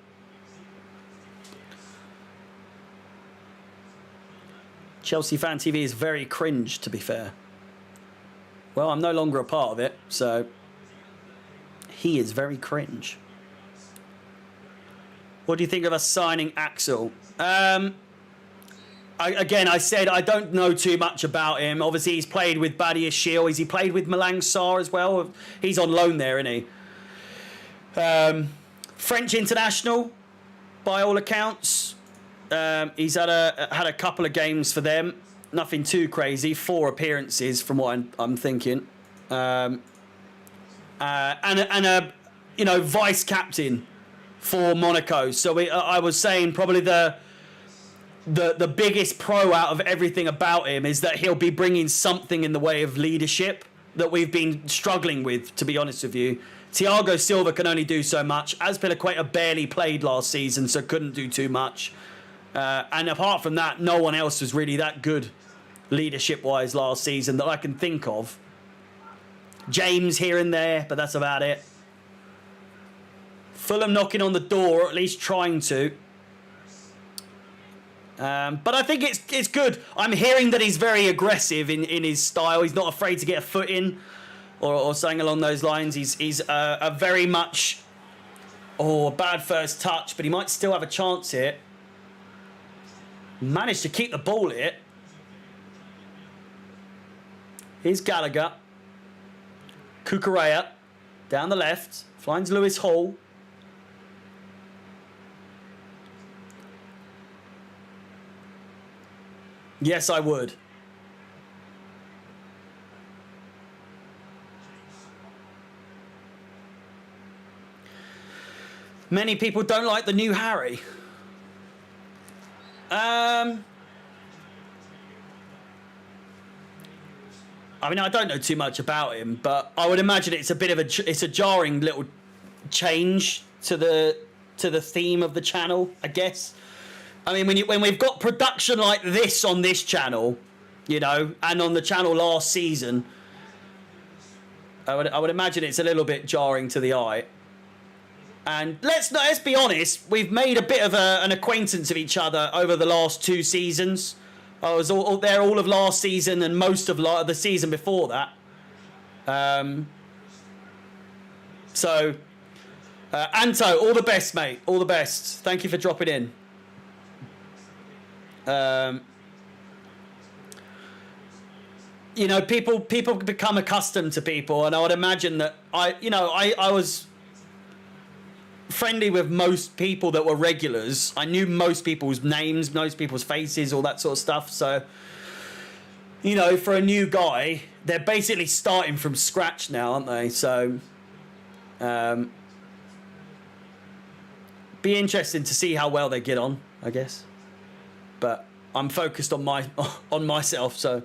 Chelsea Fan TV is very cringe, to be fair. Well, I'm no longer a part of it, so he is very cringe. What do you think of us signing Axel? I said I don't know too much about him. Obviously, he's played with Badia Shield. Has he played with Malang Sarr as well? He's on loan there, isn't he? French international, by all accounts. He's had a couple of games for them. Nothing too crazy. 4 appearances, from what I'm thinking. And a vice captain for Monaco. So I was saying probably the biggest pro out of everything about him is that he'll be bringing something in the way of leadership that we've been struggling with, to be honest with you. Thiago Silva can only do so much. Azpilicueta barely played last season, so couldn't do too much. And apart from that, no one else was really that good leadership-wise last season that I can think of. James here and there, but that's about it. Fulham knocking on the door, or at least trying to. But I think it's good. I'm hearing that he's very aggressive in his style. He's not afraid to get a foot in, or something along those lines. He's a very much a bad first touch, but he might still have a chance here. Managed to keep the ball here. Here's Gallagher. Cucurella down the left. Finds Lewis Hall. Yes, I would. Many people don't like the new Harry. I mean, I don't know too much about him, but I would imagine it's a bit of a jarring little change to the theme of the channel, I guess. I mean, when we've got production like this on this channel, and on the channel last season, I would imagine it's a little bit jarring to the eye. And let's be honest, we've made a bit of an acquaintance of each other over the last 2 seasons. I was there all of last season and most of the season before that. Anto, all the best, mate. All the best. Thank you for dropping in. People become accustomed to people, and I would imagine that I was friendly with most people that were regulars. I knew most people's names, most people's faces, all that sort of stuff. So, for a new guy, they're basically starting from scratch now, aren't they? So, be interesting to see how well they get on, I guess. But I'm focused on myself, so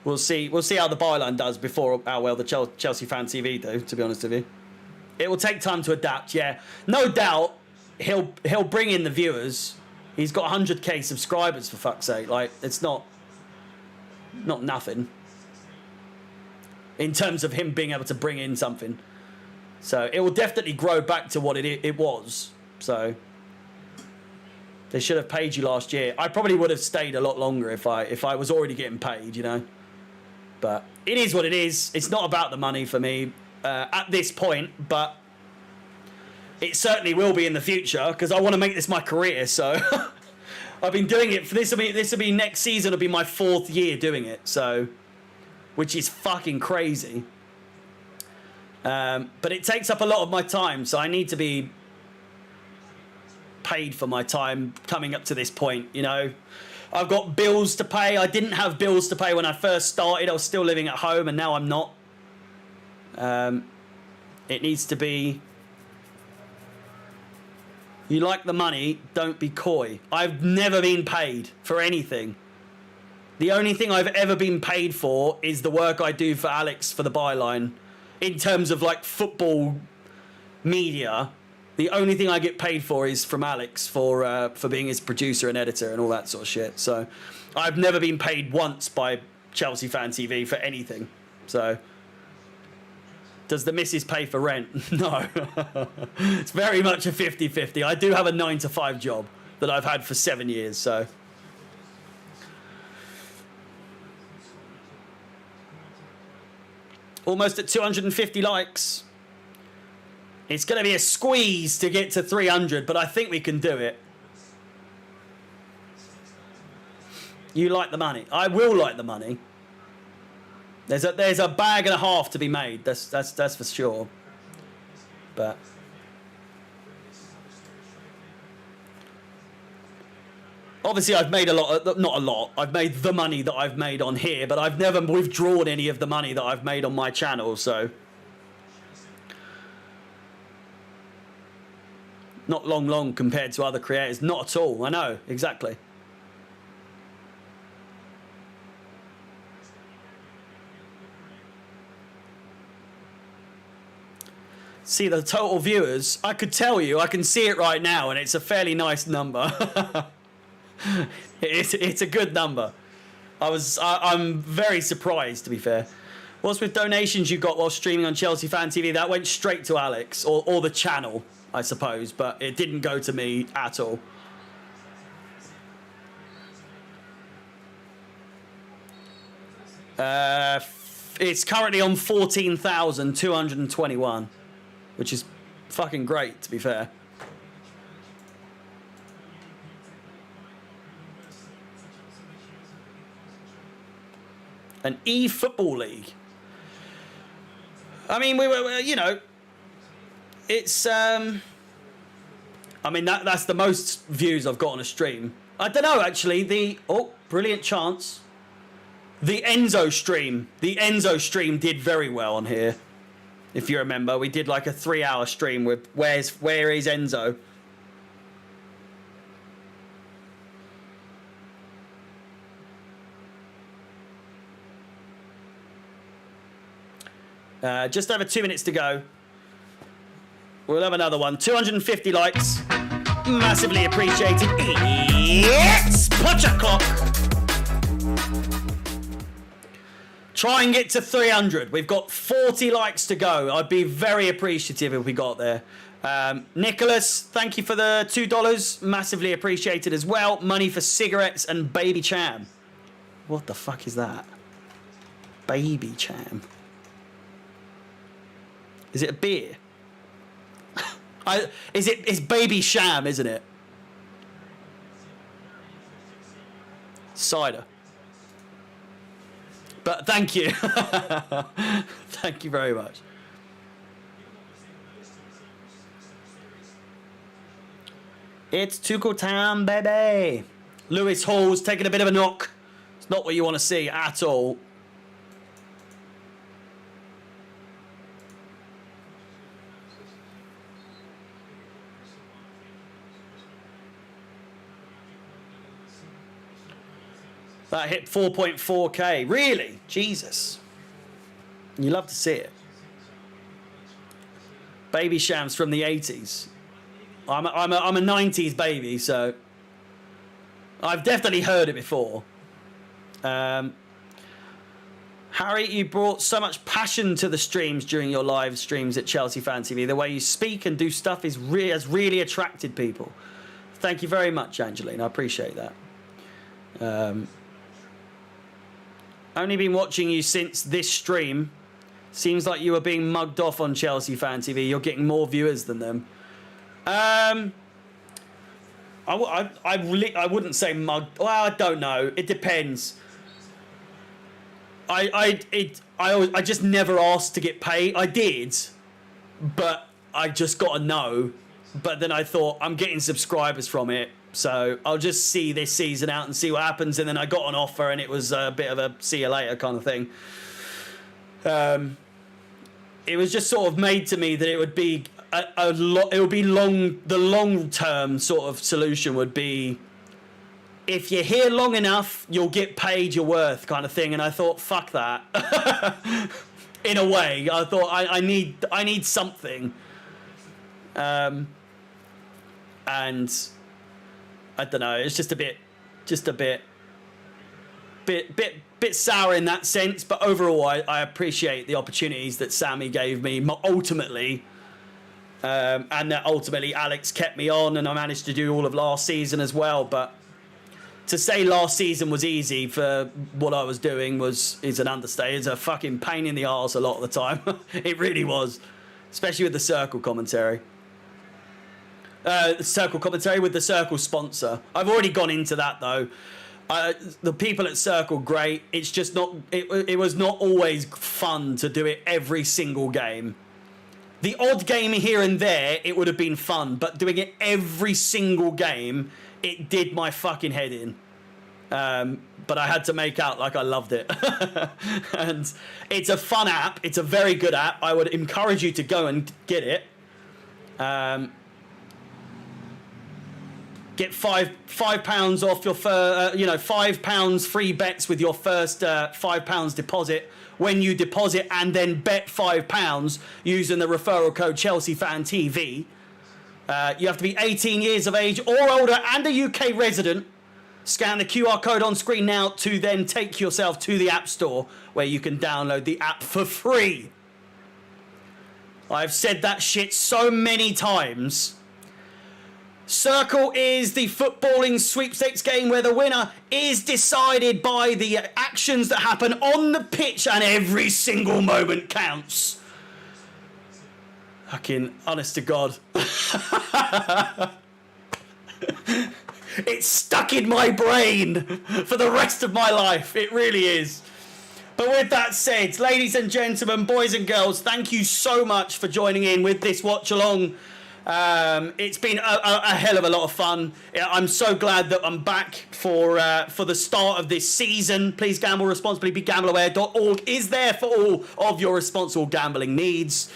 we'll see. We'll see how the byline does before how well the Chelsea Fan TV do. To be honest with you, it will take time to adapt. Yeah, no doubt he'll bring in the viewers. He's got 100k subscribers, for fuck's sake. Like, it's not nothing in terms of him being able to bring in something. So it will definitely grow back to what it was. So they should have paid you last year. I probably would have stayed a lot longer if I was already getting paid, But it is what it is. It's not about the money for me at this point, but it certainly will be in the future because I want to make this my career. So I've been doing it for this will be next season. It'll be my 4th year doing it. So, which is fucking crazy. But it takes up a lot of my time, so I need to be paid for my time coming up to this point. I've got bills to pay. I didn't have bills to pay when I first started. I was still living at home, and now I'm not. It needs to be, you like the money, don't be coy. I've never been paid for anything. The only thing I've ever been paid for is the work I do for Alex for the byline. In terms of like football media, the only thing I get paid for is from Alex for being his producer and editor and all that sort of shit. So I've never been paid once by Chelsea Fan TV for anything. So does the missus pay for rent? No. It's very much a 50-50. I do have a 9-to-5 job that I've had for 7 years, so. Almost at 250 likes. It's going to be a squeeze to get to 300, but I think we can do it. You like the money. I will like the money. There's a bag and a half to be made. That's for sure. But obviously I've made a lot, not a lot. I've made the money that I've made on here, but I've never withdrawn any of the money that I've made on my channel, so not long compared to other creators. Not at all. I know, exactly. See the total viewers. I could tell you, I can see it right now, and it's a fairly nice number. It's a good number. I'm very surprised, to be fair. What's with donations you got while streaming on Chelsea Fan TV? That went straight to Alex or the channel, I suppose, but it didn't go to me at all. It's currently on 14,221. Which is fucking great, to be fair. An e-football league. I mean, we were, you know, it's, I mean, that's the most views I've got on a stream. I don't know, actually, oh, brilliant chance. The Enzo stream did very well on here. If you remember, we did like a 3-hour stream with where is Enzo? Just over 2 minutes to go. We'll have another one. 250 likes. Massively appreciated. Yes! Punch a clock. Try and get to 300. We've got 40 likes to go. I'd be very appreciative if we got there. Nicholas, thank you for the $2. Massively appreciated as well. Money for cigarettes and Baby Cham. What the fuck is that? Baby Cham. Is it a beer? It's Baby Sham, isn't it? Cider. But thank you. Thank you very much. It's Tuchel time, baby. Lewis Hall's taking a bit of a knock. It's not what you want to see at all. That hit 4.4k. Really? Jesus. You love to see it. Baby Shams from the 80s. I'm a 90s baby, so I've definitely heard it before. Harry, you brought so much passion to the streams during your live streams at Chelsea Fan TV. The way you speak and do stuff has really attracted people. Thank you very much, Angeline. I appreciate that. Only been watching you since this stream. Seems like you were being mugged off on Chelsea Fan TV. You're getting more viewers than them. I wouldn't say mugged. Well, I don't know. It depends. I just never asked to get paid. I did, but I just got a no. But then I thought, I'm getting subscribers from it, so I'll just see this season out and see what happens. And then I got an offer, and it was a bit of a see you later kind of thing. It was just sort of made to me that it would be it would be long. The long-term sort of solution would be, if you're here long enough, you'll get paid your worth kind of thing. And I thought, fuck that. In a way, I thought I need something. And I don't know. It's just a bit sour in that sense. But overall, I appreciate the opportunities that Sammy gave me ultimately. And that ultimately Alex kept me on, and I managed to do all of last season as well. But to say last season was easy for what I was doing is an understatement. It's a fucking pain in the arse a lot of the time. It really was, especially with the Circle commentary. The Circle commentary with the Circle sponsor. I've already gone into that though. The people at Circle, great. It's just not. It was not always fun to do it every single game. The odd game here and there, it would have been fun, but doing it every single game, it did my fucking head in. But I had to make out like I loved it. And it's a fun app. It's a very good app. I would encourage you to go and get it. Get £5 off your £5 free bets with your first £5 deposit when you deposit, and then bet £5 using the referral code Chelsea Fan TV. You have to be 18 years of age or older and a UK resident. Scan the QR code on screen now to then take yourself to the App Store where you can download the app for free. I've said that shit so many times. Circle is the footballing sweepstakes game where the winner is decided by the actions that happen on the pitch, and every single moment counts. Fucking honest to God. It's stuck in my brain for the rest of my life. It really is. But with that said, ladies and gentlemen, boys and girls, thank you so much for joining in with this watch along. It's been a hell of a lot of fun. I'm so glad that I'm back for the start of this season. Please gamble responsibly. BeGambleAware.org is there for all of your responsible gambling needs,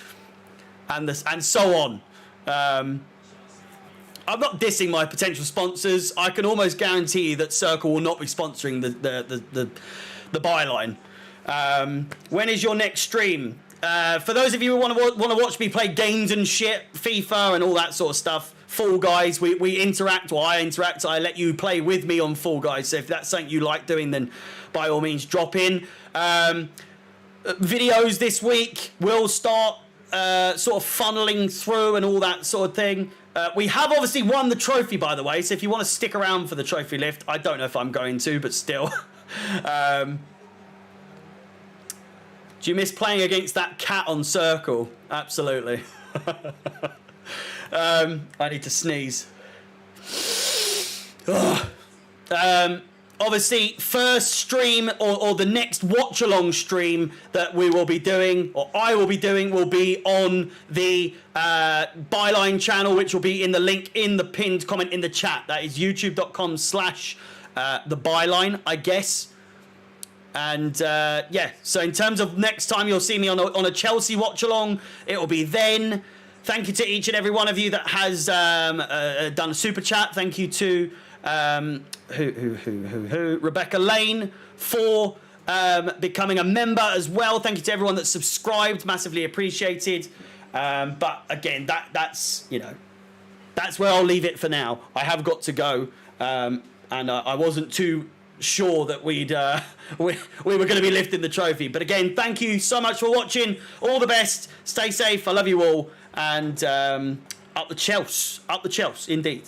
and so on. I'm not dissing my potential sponsors. I can almost guarantee that Circle will not be sponsoring the byline. When is your next stream? For those of you who want to watch me play games and shit, FIFA and all that sort of stuff, Fall Guys, we interact, or I interact, I let you play with me on Fall Guys. So if that's something you like doing, then by all means drop in. Videos this week will start sort of funneling through and all that sort of thing. We have obviously won the trophy, by the way, so if you want to stick around for the trophy lift, I don't know if I'm going to, but still. Do you miss playing against that cat on Circle? Absolutely. I need to sneeze. Obviously, first stream or the next watch-along stream that we will be doing, or I will be doing, will be on the Byline channel, which will be in the link in the pinned comment in the chat. That is youtube.com/the Byline, I guess. And yeah, so in terms of next time you'll see me on a Chelsea watch along, it will be then. Thank you to each and every one of you that has done a super chat. Thank you to Rebecca Lane for becoming a member as well. Thank you to everyone that's subscribed, massively appreciated. But again, that's where I'll leave it for now. I have got to go, and I wasn't too sure that we were going to be lifting the trophy. But again, thank you so much for watching. All the best. Stay safe. I love you all. And up the Chelsea, indeed.